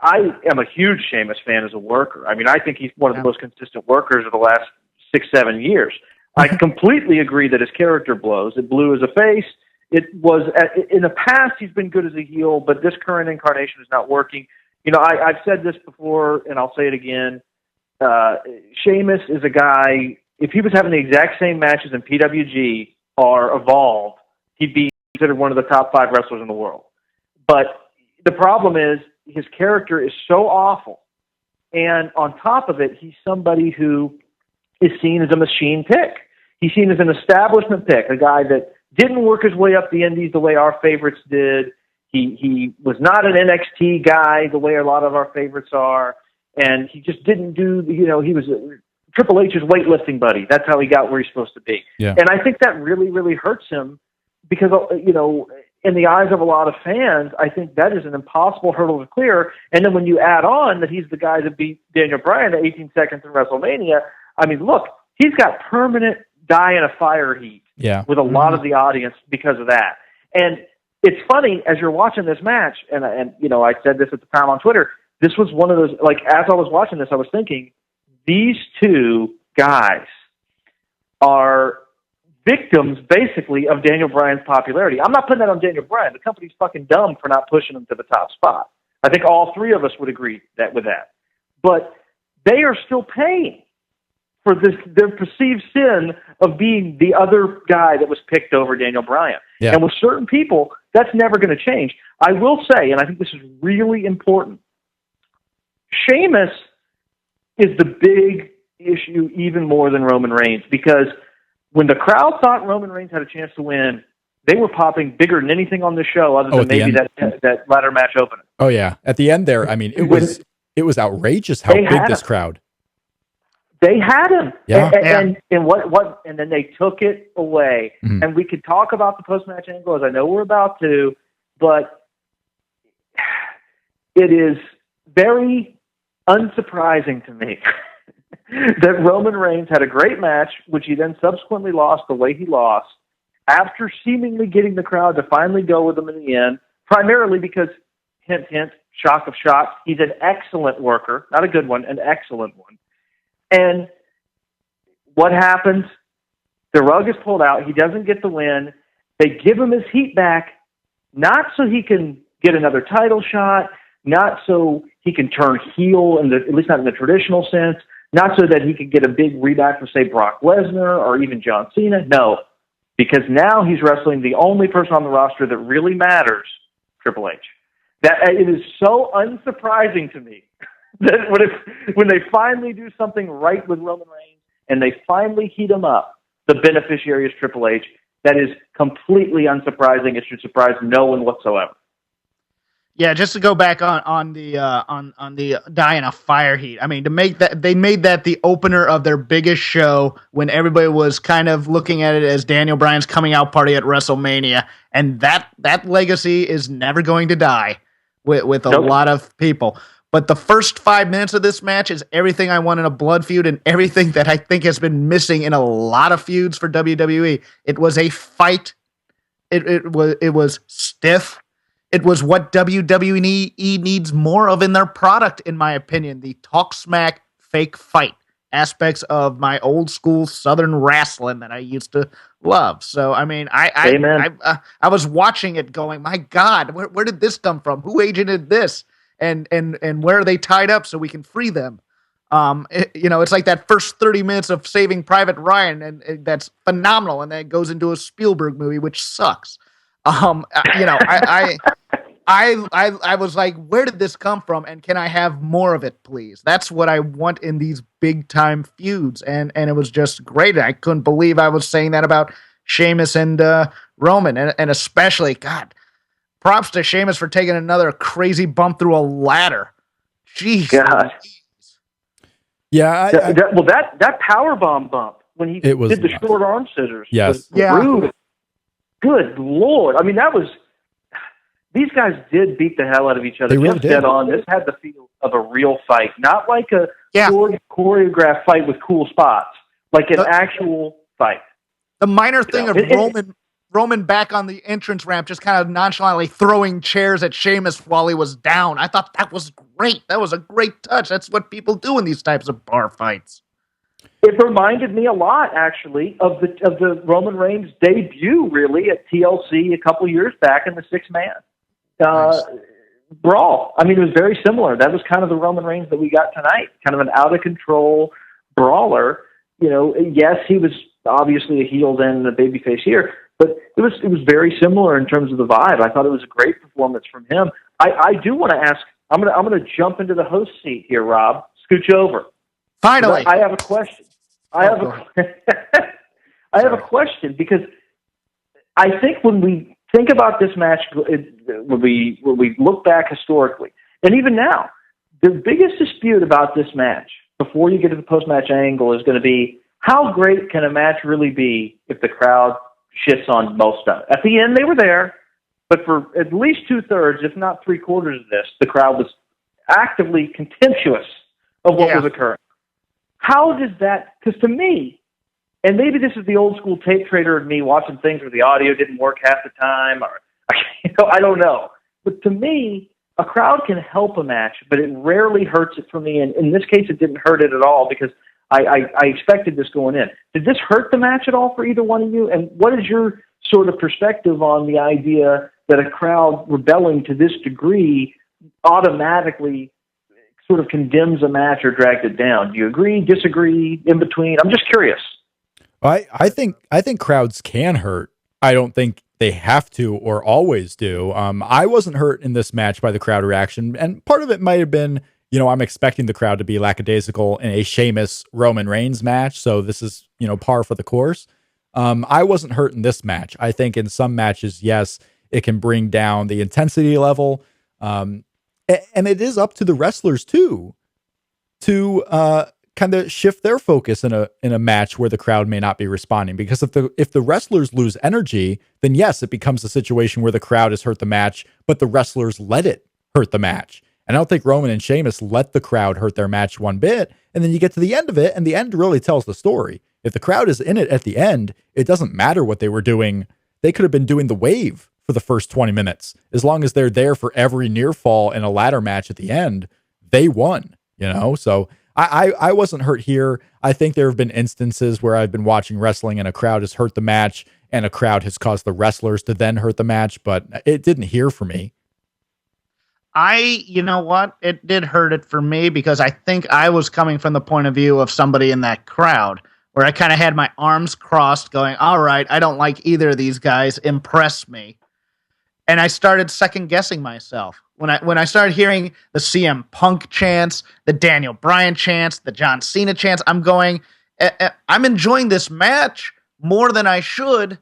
I am a huge Sheamus fan as a worker. I mean, I think he's one of the most consistent workers of the last 6-7 years. I completely agree that his character blows. It blew as a face. It was in the past he's been good as a heel, but this current incarnation is not working. I've said this before, and I'll say it again. Sheamus is a guy. If he was having the exact same matches in PWG or Evolve, he'd be considered one of the top 5 wrestlers in the world. But the problem is his character is so awful, and on top of it, he's somebody who is seen as a machine pick. He's seen as an establishment pick, a guy that didn't work his way up the indies the way our favorites did. He was not an NXT guy the way a lot of our favorites are, and he just didn't do. He was Triple H's weightlifting buddy. That's how he got where he's supposed to be. Yeah. And I think that really, really hurts him because in the eyes of a lot of fans, I think that is an impossible hurdle to clear. And then when you add on that he's the guy that beat Daniel Bryan at 18 seconds in WrestleMania, I mean, look, he's got permanent die in a fire heat with a lot of the audience because of that. And it's funny, as you're watching this match, and I said this at the time on Twitter, this was one of those, like, as I was watching this, I was thinking, these 2 guys are victims, basically, of Daniel Bryan's popularity. I'm not putting that on Daniel Bryan. The company's fucking dumb for not pushing him to the top spot. I think all 3 of us would agree with that. But they are still paying for their perceived sin of being the other guy that was picked over Daniel Bryan. Yeah. And with certain people, that's never going to change. I will say, and I think this is really important, Sheamus is the big issue even more than Roman Reigns, because when the crowd thought Roman Reigns had a chance to win, they were popping bigger than anything on the show other than maybe that ladder match opener. Oh, yeah. At the end there, I mean, it was outrageous how big this crowd. They had him, yeah. And what, and then they took it away. Mm-hmm. And we could talk about the post-match angle, as I know we're about to, but it is very unsurprising to me that Roman Reigns had a great match, which he then subsequently lost the way he lost, after seemingly getting the crowd to finally go with him in the end, primarily because, hint, hint, shock of shocks, he's an excellent worker, not a good one, an excellent one. And what happens? The rug is pulled out. He doesn't get the win. They give him his heat back, not so he can get another title shot, not so he can turn heel, at least not in the traditional sense, not so that he can get a big rematch for, say, Brock Lesnar or even John Cena. No, because now he's wrestling the only person on the roster that really matters, Triple H. That it is so unsurprising to me that when they finally do something right with Roman Reigns and they finally heat him up, the beneficiary is Triple H. That is completely unsurprising. It should surprise no one whatsoever. Yeah, just to go back on the die in a fire heat. I mean, to make that, they made that the opener of their biggest show when everybody was kind of looking at it as Daniel Bryan's coming out party at WrestleMania, and that legacy is never going to die with a lot of people. But the first 5 minutes of this match is everything I want in a blood feud and everything that I think has been missing in a lot of feuds for WWE. It was a fight. It was stiff. It was what WWE needs more of in their product, in my opinion. The talk smack, fake fight aspects of my old school Southern wrestling that I used to love. So, I mean, I was watching it going, my God, where did this come from? Who agented this? And where are they tied up so we can free them? It's like that first 30 minutes of Saving Private Ryan, and that's phenomenal. And then it goes into a Spielberg movie, which sucks. I was like, where did this come from? And can I have more of it, please? That's what I want in these big time feuds. And it was just great. I couldn't believe I was saying that about Sheamus and Roman, and especially, God, props to Sheamus for taking another crazy bump through a ladder. Jeez. God. Yeah. That power bomb bump when he did the short arm scissors. Yes. Yeah. Rude. Good Lord. I mean, these guys did beat the hell out of each other. They really did. Dead on. This had the feel of a real fight, not like a choreographed fight with cool spots, like an actual fight. The minor thing of Roman back on the entrance ramp, just kind of nonchalantly throwing chairs at Sheamus while he was down. I thought that was great. That was a great touch. That's what people do in these types of bar fights. It reminded me a lot, actually, of the Roman Reigns debut, really, at TLC a couple years back in the six-man brawl. I mean, it was very similar. That was kind of the Roman Reigns that we got tonight, kind of an out-of-control brawler. Yes, he was obviously a heel then and a babyface here, but it was very similar in terms of the vibe. I thought it was a great performance from him. I do want to ask. I'm gonna jump into the host seat here, Rob. Scooch over. Finally, I have a question. I have a question because I think when we think about this match, when we look back historically, and even now, the biggest dispute about this match, before you get to the post-match angle, is going to be how great can a match really be if the crowd shits on most of it. At the end, they were there, but for at least 2/3, if not 3/4 of this, the crowd was actively contemptuous of what was occurring. How does that, because to me, and maybe this is the old school tape trader of me watching things where the audio didn't work half the time, or I don't know. But to me, a crowd can help a match, but it rarely hurts it for me. And in this case, it didn't hurt it at all because I expected this going in. Did this hurt the match at all for either one of you? And what is your sort of perspective on the idea that a crowd rebelling to this degree automatically sort of condemns a match or drags it down? Do you agree, disagree, in between? I'm just curious. I think crowds can hurt. I don't think they have to or always do. I wasn't hurt in this match by the crowd reaction, and part of it might have been, I'm expecting the crowd to be lackadaisical in a Sheamus Roman Reigns match, so this is, par for the course. I wasn't hurt in this match. I think in some matches, yes, it can bring down the intensity level. And it is up to the wrestlers too to kind of shift their focus in a match where the crowd may not be responding. Because if the wrestlers lose energy, then yes, it becomes a situation where the crowd has hurt the match, but the wrestlers let it hurt the match. And I don't think Roman and Sheamus let the crowd hurt their match one bit. And then you get to the end of it, and the end really tells the story. If the crowd is in it at the end, it doesn't matter what they were doing. They could have been doing the wave for the first 20 minutes. As long as they're there for every near fall in a ladder match at the end, they won, So I wasn't hurt here. I think there have been instances where I've been watching wrestling and a crowd has hurt the match and a crowd has caused the wrestlers to then hurt the match, but it didn't here for me. You know what? It did hurt it for me because I think I was coming from the point of view of somebody in that crowd where I kind of had my arms crossed going, all right, I don't like either of these guys. Impress me. And I started second guessing myself when I started hearing the CM Punk chants, the Daniel Bryan chants, the John Cena chants. I'm going, I'm enjoying this match, more than I should.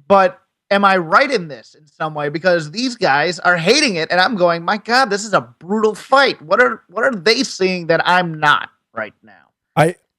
But am I right in this in some way? Because these guys are hating it, and I'm going, my God, this is a brutal fight. What are they seeing that I'm not right now?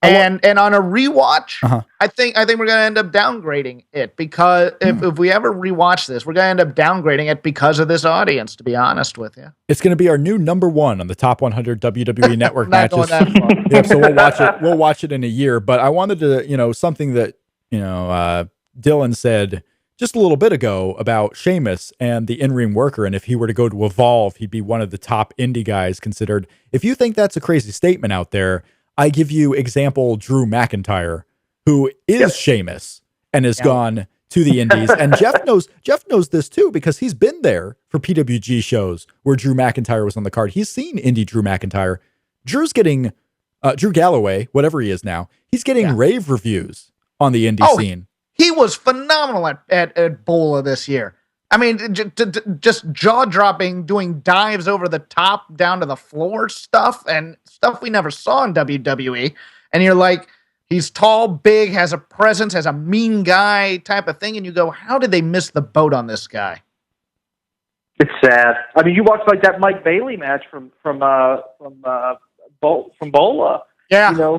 And on a rewatch, I think we're gonna end up downgrading it, because if we ever rewatch this, we're gonna end up downgrading it because of this audience. To be honest with you, it's going to be our new number one on the top 100 WWE Network not matches. going that far. Yeah, so we'll watch it. We'll watch it in a year. But I wanted to, something that Dylan said just a little bit ago about Sheamus and the in-ring worker, and if he were to go to Evolve, he'd be one of the top indie guys considered. If you think that's a crazy statement out there, I give you example Drew McIntyre, who is Sheamus and has gone to the indies. And Jeff knows this too, because he's been there for PWG shows where Drew McIntyre was on the card. He's seen indie Drew McIntyre. Drew's getting Drew Galloway, whatever he is now, he's getting rave reviews on the indie scene. He was phenomenal at Bola this year. I mean, just jaw-dropping, doing dives over the top, down to the floor stuff, and stuff we never saw in WWE. And you're like, he's tall, big, has a presence, has a mean guy type of thing, and you go, how did they miss the boat on this guy? It's sad. I mean, you watch like that Mike Bailey match from Bola. Yeah.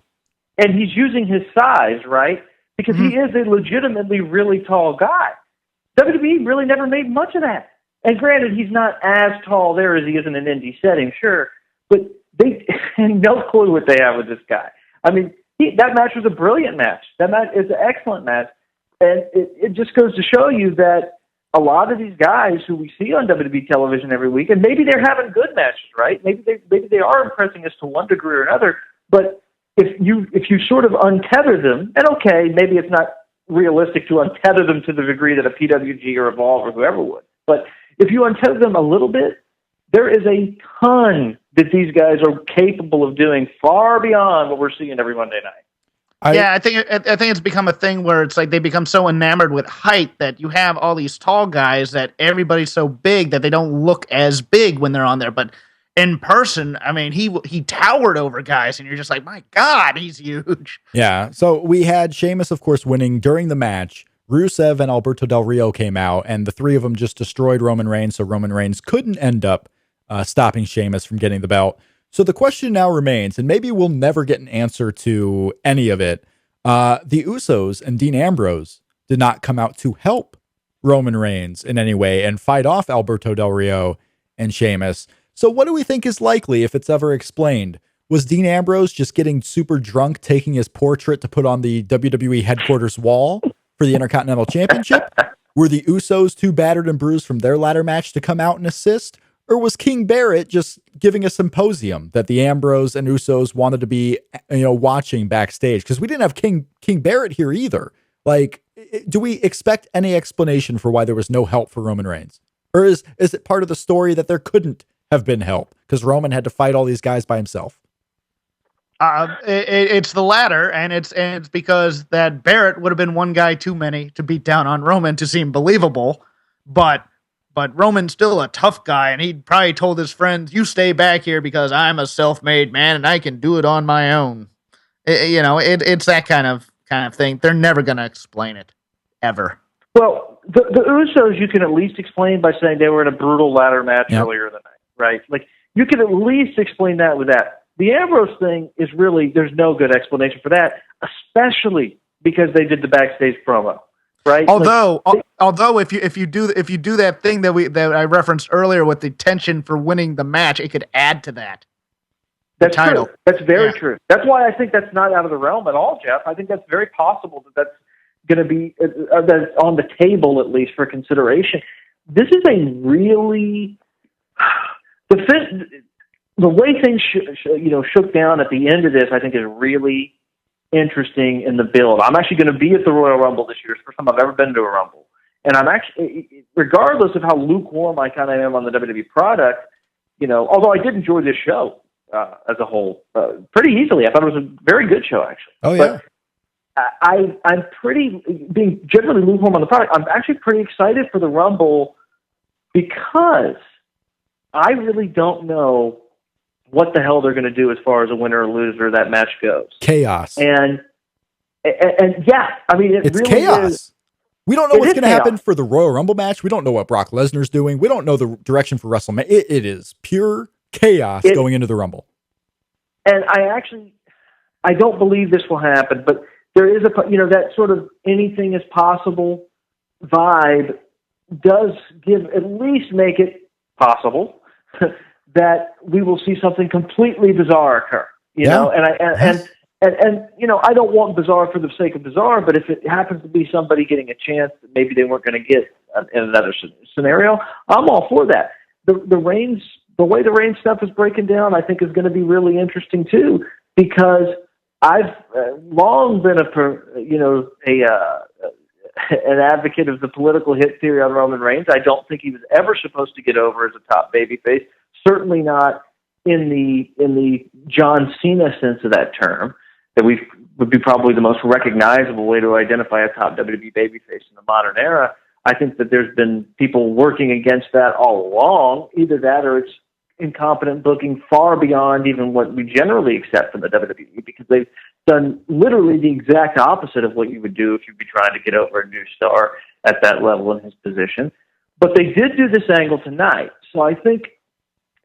And he's using his size, right? Because he is a legitimately really tall guy. WWE really never made much of that. And granted, he's not as tall there as he is in an indie setting, sure. But they have no clue what they have with this guy. I mean, that match was a brilliant match. That match is an excellent match. And it just goes to show you that a lot of these guys who we see on WWE television every week, and maybe they're having good matches, right? Maybe they are impressing us to one degree or another. But if you sort of untether them, and okay, maybe it's not realistic to untether them to the degree that a PWG or Evolve or whoever would. But if you untether them a little bit, there is a ton that these guys are capable of doing far beyond what we're seeing every Monday night. I think it's become a thing where it's like they become so enamored with height that you have all these tall guys that everybody's so big that they don't look as big when they're on there. But in person, I mean, he towered over guys, and you're just like, my God, he's huge. Yeah. So we had Sheamus, of course, winning during the match. Rusev and Alberto Del Rio came out, and the three of them just destroyed Roman Reigns, so Roman Reigns couldn't end up stopping Sheamus from getting the belt. So the question now remains, and maybe we'll never get an answer to any of it. The Usos and Dean Ambrose did not come out to help Roman Reigns in any way and fight off Alberto Del Rio and Sheamus. So what do we think is likely if it's ever explained? Was Dean Ambrose just getting super drunk, taking his portrait to put on the WWE headquarters wall for the Intercontinental Championship? Were the Usos too battered and bruised from their ladder match to come out and assist? Or was King Barrett just giving a symposium that the Ambrose and Usos wanted to be, watching backstage? Because we didn't have King Barrett here either. Like, do we expect any explanation for why there was no help for Roman Reigns? Or is it part of the story that there couldn't have been help because Roman had to fight all these guys by himself? It's the latter, and it's because that Barrett would have been one guy too many to beat down on Roman to seem believable, but Roman's still a tough guy, and he probably told his friends, "You stay back here because I'm a self-made man and I can do it on my own." It's that kind of thing. They're never going to explain it ever. Well, the Usos you can at least explain by saying they were in a brutal ladder match earlier in the night. Right? Like, you can at least explain that with that. The Ambrose thing is really, there's no good explanation for that, especially because they did the backstage promo, right? Although if you do that thing that I referenced earlier with the tension for winning the match, it could add to that. That's title. True. That's very true. That's why I think that's not out of the realm at all, Jeff. I think that's very possible that's going to be that's on the table, at least for consideration. This is a really... The way things shook down at the end of this, I think, is really interesting in the build. I'm actually going to be at the Royal Rumble this year. It's the first time I've ever been to a Rumble. And I'm actually, regardless of how lukewarm I kind of am on the WWE product, although I did enjoy this show as a whole pretty easily. I thought it was a very good show, actually. Oh, yeah. But I'm being generally lukewarm on the product, I'm actually pretty excited for the Rumble because I really don't know what the hell they're going to do as far as a winner or loser that match goes. Chaos. And And yeah, I mean, it's really chaos. is. We don't know It what's is going to happen chaos. for the Royal Rumble match. We don't know what Brock Lesnar's doing. We don't know the direction for WrestleMania. It is pure chaos going into the Rumble. And I don't believe this will happen, but there is that sort of anything is possible vibe does at least make it possible that we will see something completely bizarre occur. You know, and I don't want bizarre for the sake of bizarre, but if it happens to be somebody getting a chance that maybe they weren't going to get in another scenario, I'm all for that. The way the Reigns stuff is breaking down, I think is going to be really interesting too, because I've long been an advocate of the political hit theory on Roman Reigns. I don't think he was ever supposed to get over as a top babyface. Certainly not in the John Cena sense of that term. That would be probably the most recognizable way to identify a top WWE babyface in the modern era. I think that there's been people working against that all along. Either that or it's incompetent booking far beyond even what we generally accept from the WWE, because they've done literally the exact opposite of what you would do if you'd be trying to get over a new star at that level in his position. But they did do this angle tonight. So I think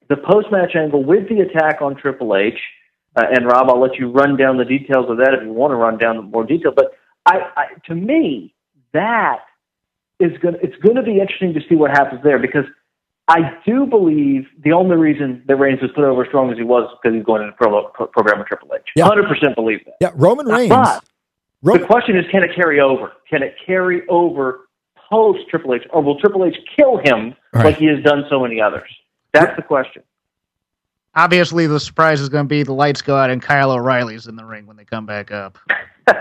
the post-match angle with the attack on Triple H, and Rob, I'll let you run down the details of that if you want to run down more detail. But to me, that it's going to be interesting to see what happens there, because I do believe the only reason that Reigns was put over as strong as he was because he's going into program with Triple H. Yeah. 100% believe that. Yeah, Roman Reigns. But the question is, can it carry over? Can it carry over post Triple H, or will Triple H kill him like he has done so many others? That's the question. Obviously, the surprise is going to be the lights go out and Kyle O'Reilly's in the ring when they come back up.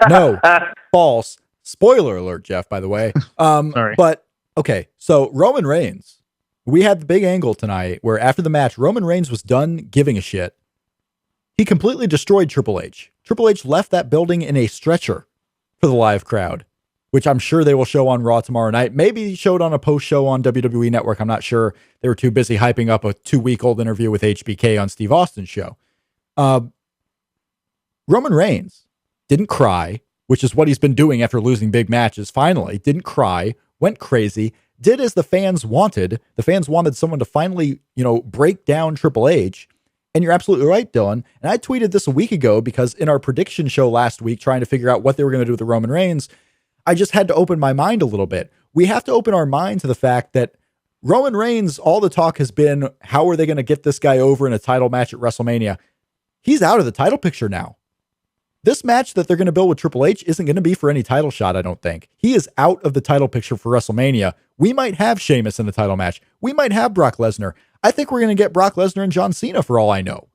No, false. Spoiler alert, Jeff, by the way. Sorry. But, okay, so Roman Reigns, we had the big angle tonight where after the match, Roman Reigns was done giving a shit. He completely destroyed Triple H. Triple H left that building in a stretcher for the live crowd, which I'm sure they will show on Raw tomorrow night. Maybe showed on a post-show on WWE Network. I'm not sure. They were too busy hyping up a 2-week-old interview with HBK on Steve Austin's show. Roman Reigns didn't cry, which is what he's been doing after losing big matches. Finally, didn't cry, went crazy, did as the fans wanted. The fans wanted someone to finally, break down Triple H. And you're absolutely right, Dylan. And I tweeted this a week ago because in our prediction show last week, trying to figure out what they were going to do with the Roman Reigns, I just had to open my mind a little bit. We have to open our mind to the fact that Roman Reigns, all the talk has been, how are they going to get this guy over in a title match at WrestleMania? He's out of the title picture now. This match that they're going to build with Triple H isn't going to be for any title shot, I don't think. He is out of the title picture for WrestleMania. We might have Sheamus in the title match. We might have Brock Lesnar. I think we're going to get Brock Lesnar and John Cena for all I know.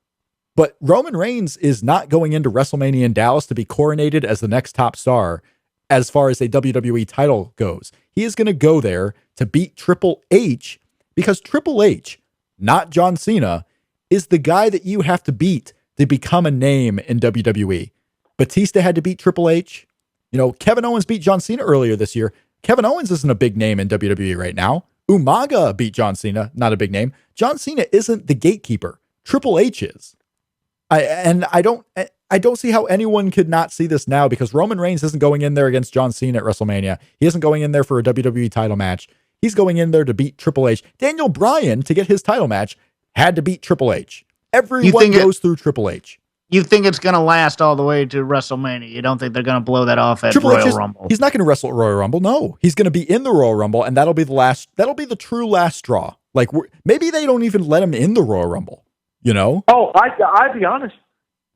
But Roman Reigns is not going into WrestleMania in Dallas to be coronated as the next top star as far as a WWE title goes. He is going to go there to beat Triple H, because Triple H, not John Cena, is the guy that you have to beat to become a name in WWE. Batista had to beat Triple H. Kevin Owens beat John Cena earlier this year. Kevin Owens isn't a big name in WWE right now. Umaga beat John Cena, not a big name. John Cena isn't the gatekeeper. Triple H is. I don't see how anyone could not see this now, because Roman Reigns isn't going in there against John Cena at WrestleMania. He isn't going in there for a WWE title match. He's going in there to beat Triple H. Daniel Bryan, to get his title match, had to beat Triple H. Everyone goes through Triple H. You think it's going to last all the way to WrestleMania? You don't think they're going to blow that off at Royal Rumble? He's not going to wrestle at Royal Rumble. No, he's going to be in the Royal Rumble, and that'll be the true last straw. Like, maybe they don't even let him in the Royal Rumble. Oh, I'd be honest.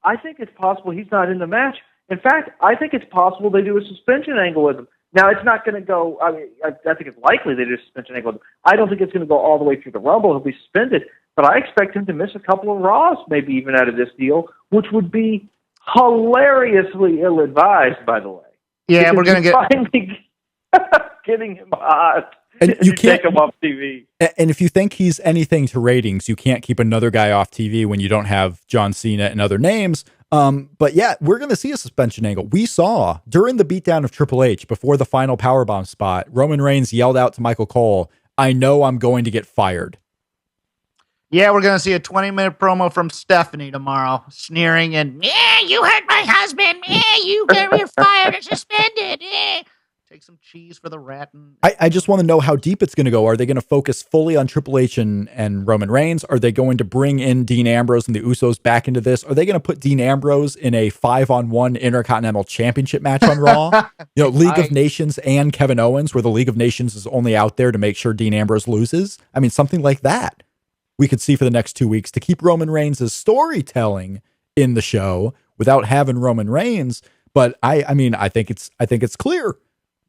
I think it's possible he's not in the match. In fact, I think it's possible they do a suspension angle with him. Now, it's not going to go. I mean, I think it's likely they do a suspension angle with him. I don't think it's going to go all the way through the Rumble. He'll be suspended. But I expect him to miss a couple of Raws, maybe even out of this deal, which would be hilariously ill-advised, by the way. Yeah, we're going to finally getting him hot. And you can't take him off TV. And if you think he's anything to ratings, you can't keep another guy off TV when you don't have John Cena and other names. But yeah, we're going to see a suspension angle. We saw during the beatdown of Triple H before the final powerbomb spot, Roman Reigns yelled out to Michael Cole, "I know I'm going to get fired." Yeah, we're going to see a 20-minute promo from Stephanie tomorrow, sneering and, yeah, you hurt my husband. You're fired and suspended. Take some cheese for the rat. I just want to know how deep it's going to go. Are they going to focus fully on Triple H and Roman Reigns? Are they going to bring in Dean Ambrose and the Usos back into this? Are they going to put Dean Ambrose in a 5-on-1 Intercontinental Championship match on Raw? League of Nations and Kevin Owens, where the League of Nations is only out there to make sure Dean Ambrose loses? I mean, something like that we could see for the next 2 weeks to keep Roman Reigns' storytelling in the show without having Roman Reigns. But I think it's clear.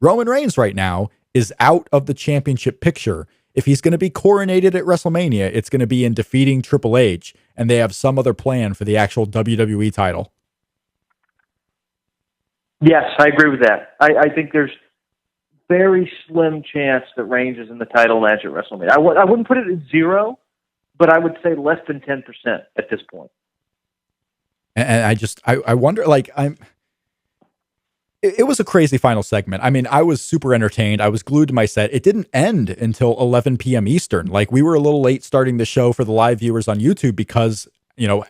Roman Reigns right now is out of the championship picture. If he's going to be coronated at WrestleMania, it's going to be in defeating Triple H, and they have some other plan for the actual WWE title. Yes, I agree with that. I think there's very slim chance that Reigns is in the title match at WrestleMania. I wouldn't put it at 0, but I would say less than 10% at this point. And I wonder, it was a crazy final segment. I mean, I was super entertained. I was glued to my set. It didn't end until 11 p.m. Eastern. We were a little late starting the show for the live viewers on YouTube because,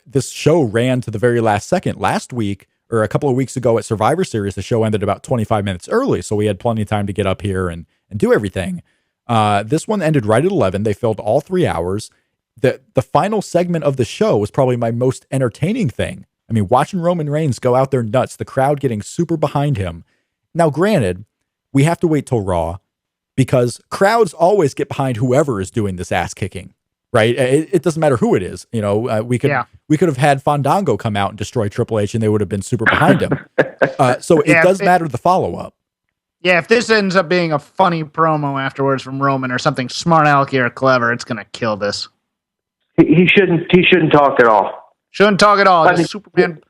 this show ran to the very last second. Last week, or a couple of weeks ago at Survivor Series, the show ended about 25 minutes early, so we had plenty of time to get up here and do everything. This one ended right at 11. They filled all 3 hours. The final segment of the show was probably my most entertaining thing. I mean, watching Roman Reigns go out there nuts, the crowd getting super behind him. Now, granted, we have to wait till Raw because crowds always get behind whoever is doing this ass kicking, right? It doesn't matter who it is. We could have had Fandango come out and destroy Triple H and they would have been super behind him. So it does matter the follow-up. Yeah, if this ends up being a funny promo afterwards from Roman or something smart alecky or clever, it's going to kill this. He shouldn't talk at all. Shouldn't talk at all.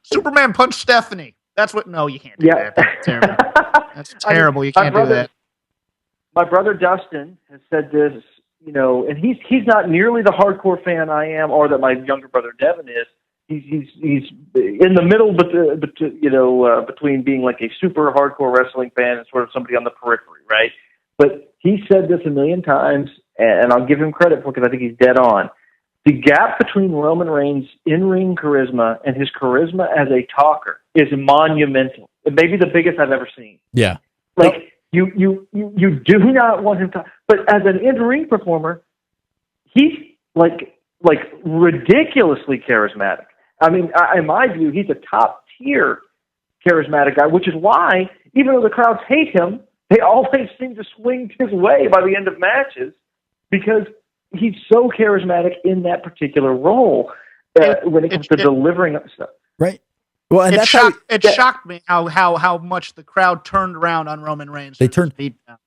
Superman punched Stephanie. That's what. No, you can't do that. That's terrible. That's terrible. You can't do that. My brother Dustin has said this, and he's not nearly the hardcore fan I am, or that my younger brother Devin is. He's in the middle, between being like a super hardcore wrestling fan and sort of somebody on the periphery, right? But he said this a million times, and I'll give him credit for it because I think he's dead on. The gap between Roman Reigns' in-ring charisma and his charisma as a talker is monumental. It may be the biggest I've ever seen. Yeah. You do not want him to, but as an in-ring performer, he's like ridiculously charismatic. I mean, in my view, he's a top-tier charismatic guy, which is why, even though the crowds hate him, they always seem to swing his way by the end of matches because he's so charismatic in that particular role when it comes to delivering stuff. Right. Well, and it shocked me how much the crowd turned around on Roman Reigns. They turned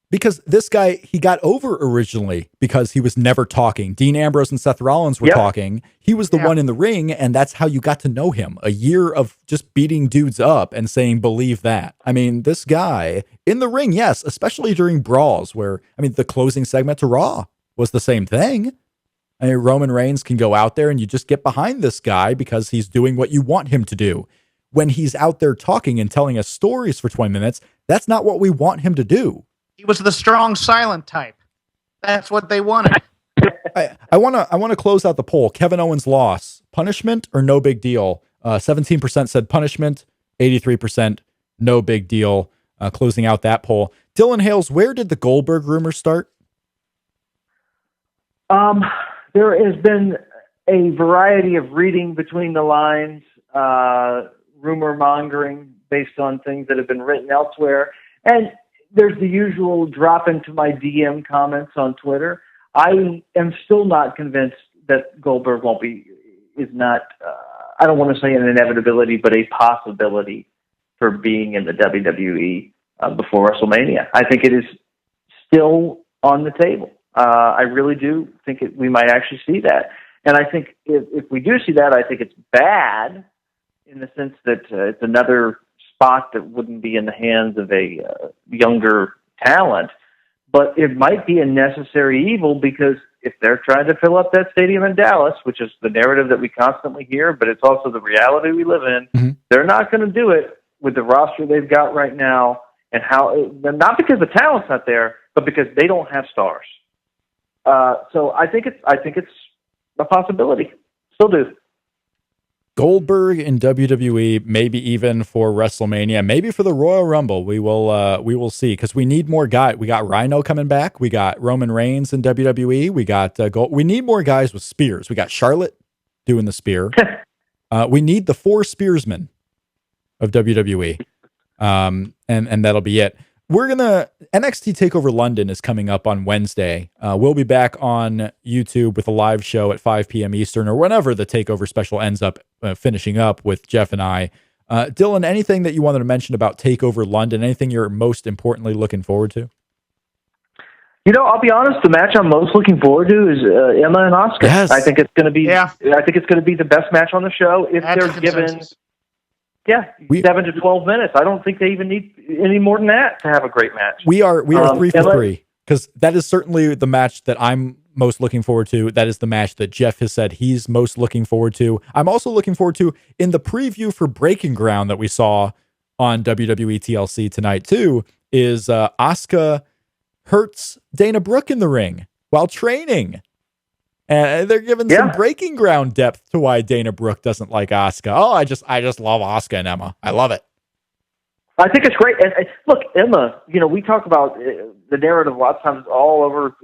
because this guy, he got over originally because he was never talking. Dean Ambrose and Seth Rollins were talking. He was the one in the ring, and that's how you got to know him. A year of just beating dudes up and saying, believe that. I mean, this guy in the ring, yes, especially during brawls where, the closing segment to Raw was the same thing. I mean, Roman Reigns can go out there and you just get behind this guy because he's doing what you want him to do. When he's out there talking and telling us stories for 20 minutes, that's not what we want him to do. He was the strong, silent type. That's what they wanted. I want to close out the poll. Kevin Owens' loss, punishment or no big deal? 17% said punishment, 83% no big deal. Closing out that poll. Dylan Hales, where did the Goldberg rumors start? There has been a variety of reading between the lines, rumor mongering based on things that have been written elsewhere. And there's the usual drop into my DM comments on Twitter. I am still not convinced that Goldberg is not, I don't want to say an inevitability, but a possibility for being in the WWE before WrestleMania. I think it is still on the table. I really do think we might actually see that. And I think if we do see that, I think it's bad in the sense that it's another spot that wouldn't be in the hands of a younger talent. But it might be a necessary evil because if they're trying to fill up that stadium in Dallas, which is the narrative that we constantly hear, but it's also the reality we live in, they're not going to do it with the roster they've got right now. And not because the talent's not there, but because they don't have stars. So I think it's a possibility. Still do. Goldberg in WWE, maybe even for WrestleMania, maybe for the Royal Rumble. We will see, because we need more guys. We got Rhino coming back. We got Roman Reigns in WWE. We got we need more guys with spears. We got Charlotte doing the spear. We need the 4 spearsmen of WWE, and that'll be it. NXT TakeOver London is coming up on Wednesday. We'll be back on YouTube with a live show at 5 p.m. Eastern, or whenever the TakeOver special ends up finishing up with Jeff and I. Dylan, anything that you wanted to mention about TakeOver London? Anything you're most importantly looking forward to? I'll be honest. The match I'm most looking forward to is Emma and Asuka. Yes. I think it's going to be. Yeah. I think it's going to be the best match on the show if That's they're given. consensus. Yeah, 7 to 12 minutes. I don't think they even need any more than that to have a great match. We are 3 for Emma, 3, because that is certainly the match that I'm most looking forward to. That is the match that Jeff has said he's most looking forward to. I'm also looking forward to, in the preview for Breaking Ground that we saw on WWE TLC tonight too, is Asuka hurts Dana Brooke in the ring while training. And they're giving some Breaking Ground depth to why Dana Brooke doesn't like Asuka. Oh, I just love Asuka and Emma. I love it. I think it's great. And look, Emma, we talk about the narrative a lot of times all over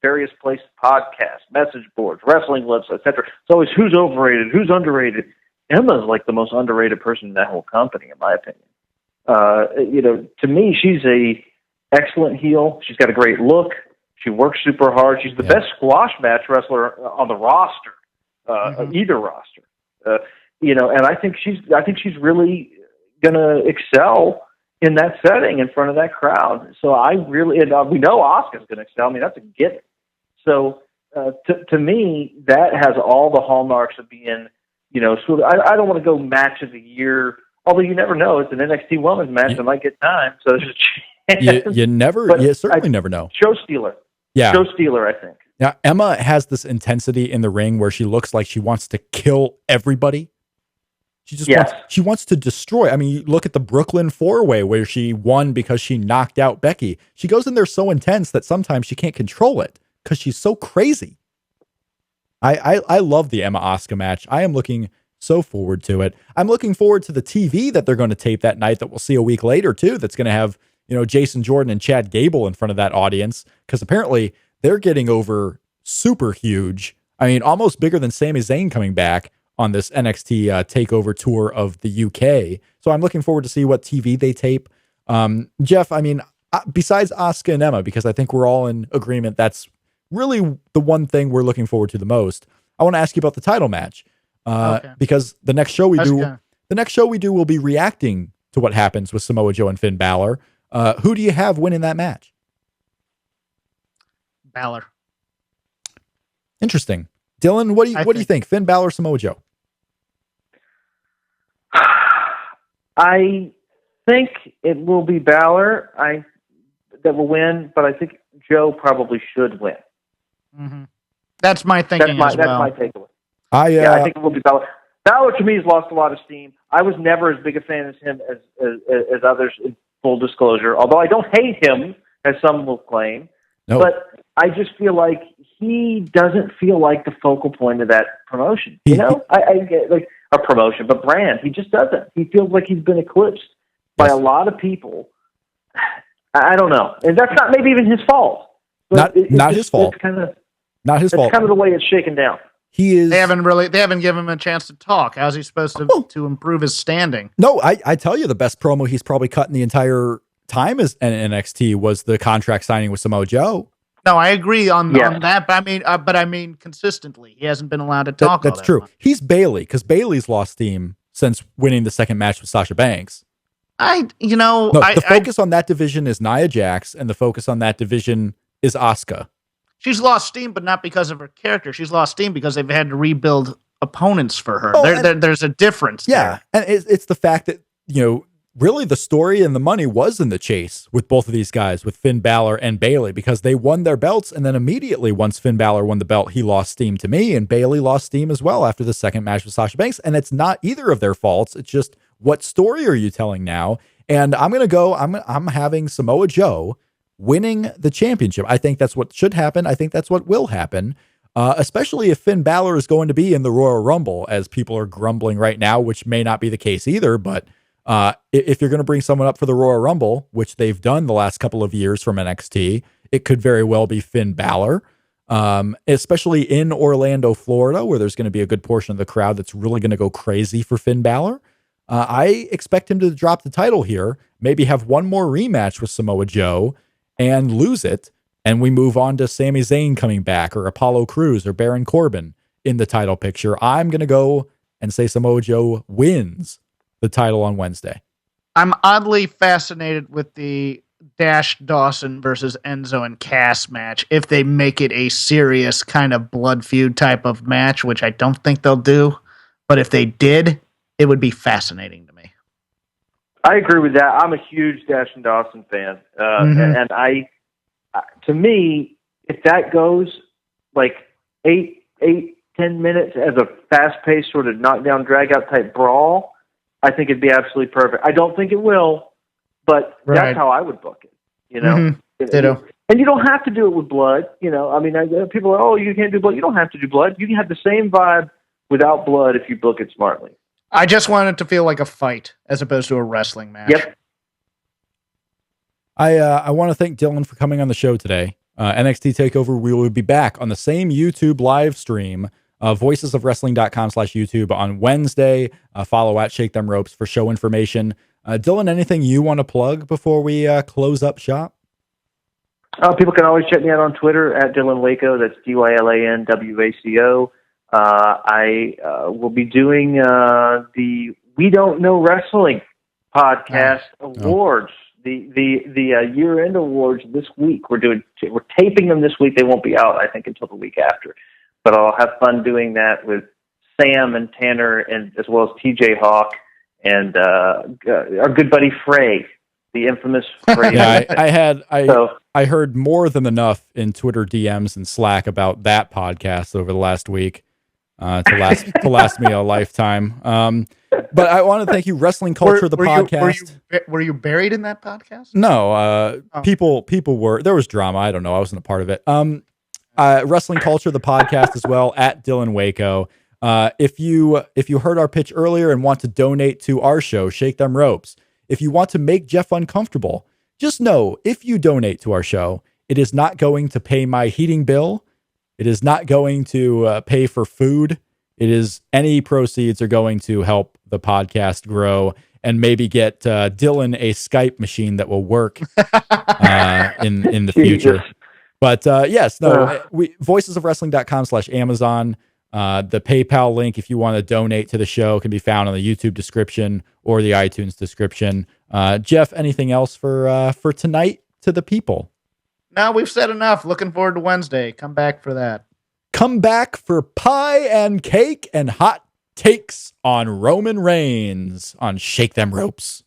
various places, podcasts, message boards, wrestling lips, etc. It's always who's overrated, who's underrated. Emma's like the most underrated person in that whole company, in my opinion. To me, she's a excellent heel. She's got a great look. She works super hard. She's the best squash match wrestler on the roster, either roster. And I think she's really going to excel in that setting in front of that crowd. So we know Asuka's going to excel. I mean, that's a given. So to me, that has all the hallmarks of being, sort of. I don't want to go match of the year, although you never know. It's an NXT Women's match. I might get time. So there's a chance. You certainly never know. Show stealer. Yeah. Show stealer, I think. Now, Emma has this intensity in the ring where she looks like she wants to kill everybody. She just wants to destroy. I mean, you look at the Brooklyn 4-Way where she won because she knocked out Becky. She goes in there so intense that sometimes she can't control it because she's so crazy. I love the Emma Asuka match. I am looking so forward to it. I'm looking forward to the TV that they're going to tape that night that we'll see a week later too. That's going to have Jason Jordan and Chad Gable in front of that audience, because apparently they're getting over super huge. I mean, almost bigger than Sami Zayn coming back on this NXT takeover tour of the UK. So I'm looking forward to see what TV they tape. Jeff, I mean, besides Asuka and Emma, because I think we're all in agreement that's really the one thing we're looking forward to the most, I want to ask you about the title match. Because the next show we do will be reacting to what happens with Samoa Joe and Finn Balor. Who do you have winning that match? Balor. Interesting. Dylan, what do you think? Finn Balor, Samoa Joe? I think it will be Balor that will win, but I think Joe probably should win. Mm-hmm. That's my thinking as well. That's my takeaway. I think it will be Balor. Balor, to me, has lost a lot of steam. I was never as big a fan as him as others, in full disclosure, although I don't hate him, as some will claim. No. But I just feel like he doesn't feel like the focal point of that promotion. I get like a promotion, but brand. He just doesn't. He feels like he's been eclipsed by a lot of people. I don't know. And that's not maybe even his fault. Not his fault. Not his fault. It's kind of the way it's shaken down. He is. They haven't given him a chance to talk. How's he supposed to improve his standing? No, I tell you, the best promo he's probably cut in the entire time as an NXT was the contract signing with Samoa Joe. No, I agree on that. But I mean, consistently, he hasn't been allowed to talk. That's true. Much. He's Bailey, because Bailey's lost steam since winning the second match with Sasha Banks. The focus on that division is Nia Jax, and the focus on that division is Asuka. She's lost steam, but not because of her character. She's lost steam because they've had to rebuild opponents for her. There's a difference. Yeah, and it's the fact that really the story and the money was in the chase with both of these guys, with Finn Balor and Bailey, because they won their belts, and then immediately once Finn Balor won the belt, he lost steam to me, and Bailey lost steam as well after the second match with Sasha Banks. And it's not either of their faults. It's just, what story are you telling now? And I'm having Samoa Joe winning the championship. I think that's what should happen. I think that's what will happen. especially if Finn Balor is going to be in the Royal Rumble, as people are grumbling right now, which may not be the case either. But if you're going to bring someone up for the Royal Rumble, which they've done the last couple of years from NXT, it could very well be Finn Balor, especially in Orlando, Florida, where there's going to be a good portion of the crowd that's really going to go crazy for Finn Balor. I expect him to drop the title here, maybe have one more rematch with Samoa Joe and lose it. And we move on to Sami Zayn coming back, or Apollo Crews, or Baron Corbin in the title picture. I'm going to go and say Samoa Joe wins the title on Wednesday. I'm oddly fascinated with the Dash Dawson versus Enzo and Cass match. If they make it a serious kind of blood feud type of match, which I don't think they'll do, but if they did, it would be fascinating to me. I agree with that. I'm a huge Dash and Dawson fan, and to me, if that goes like 8-10 minutes as a fast-paced sort of knockdown, drag-out type brawl, I think it'd be absolutely perfect. I don't think it will, but that's how I would book it. You know, Ditto. And you don't have to do it with blood. You know, I mean, people are, oh, you can't do blood. You don't have to do blood. You can have the same vibe without blood if you book it smartly. I just want it to feel like a fight as opposed to a wrestling match. Yep. I want to thank Dylan for coming on the show today. NXT TakeOver, we will be back on the same YouTube live stream, voicesofwrestling.com/YouTube on Wednesday. Follow at Shake Them Ropes for show information. Dylan, anything you want to plug before we close up shop? People can always check me out on Twitter at Dylan Waco. That's DYLANWACO. I will be doing the We Don't Know Wrestling podcast awards. The year-end awards this week. We're taping them this week. They won't be out, I think, until the week after. But I'll have fun doing that with Sam and Tanner, and as well as TJ Hawk and our good buddy Frey, the infamous Frey. Yeah, I heard more than enough in Twitter DMs and Slack about that podcast over the last week to last me a lifetime. But I want to thank you, Wrestling Culture, the podcast. Were you buried in that podcast? No, people were. There was drama. I don't know. I wasn't a part of it. Wrestling Culture, the podcast as well, at Dylan Waco. If you heard our pitch earlier and want to donate to our show, Shake Them Ropes, if you want to make Jeff uncomfortable, just know if you donate to our show, it is not going to pay my heating bill. It is not going to pay for food. It is any proceeds are going to help the podcast grow and maybe get Dylan a Skype machine that will work in the future. But yes, no, voicesofwrestling.com/Amazon. The PayPal link, if you want to donate to the show, can be found on the YouTube description or the iTunes description. Jeff, anything else for tonight to the people? No, we've said enough. Looking forward to Wednesday. Come back for that. Come back for pie and cake and hot takes on Roman Reigns on Shake Them Ropes.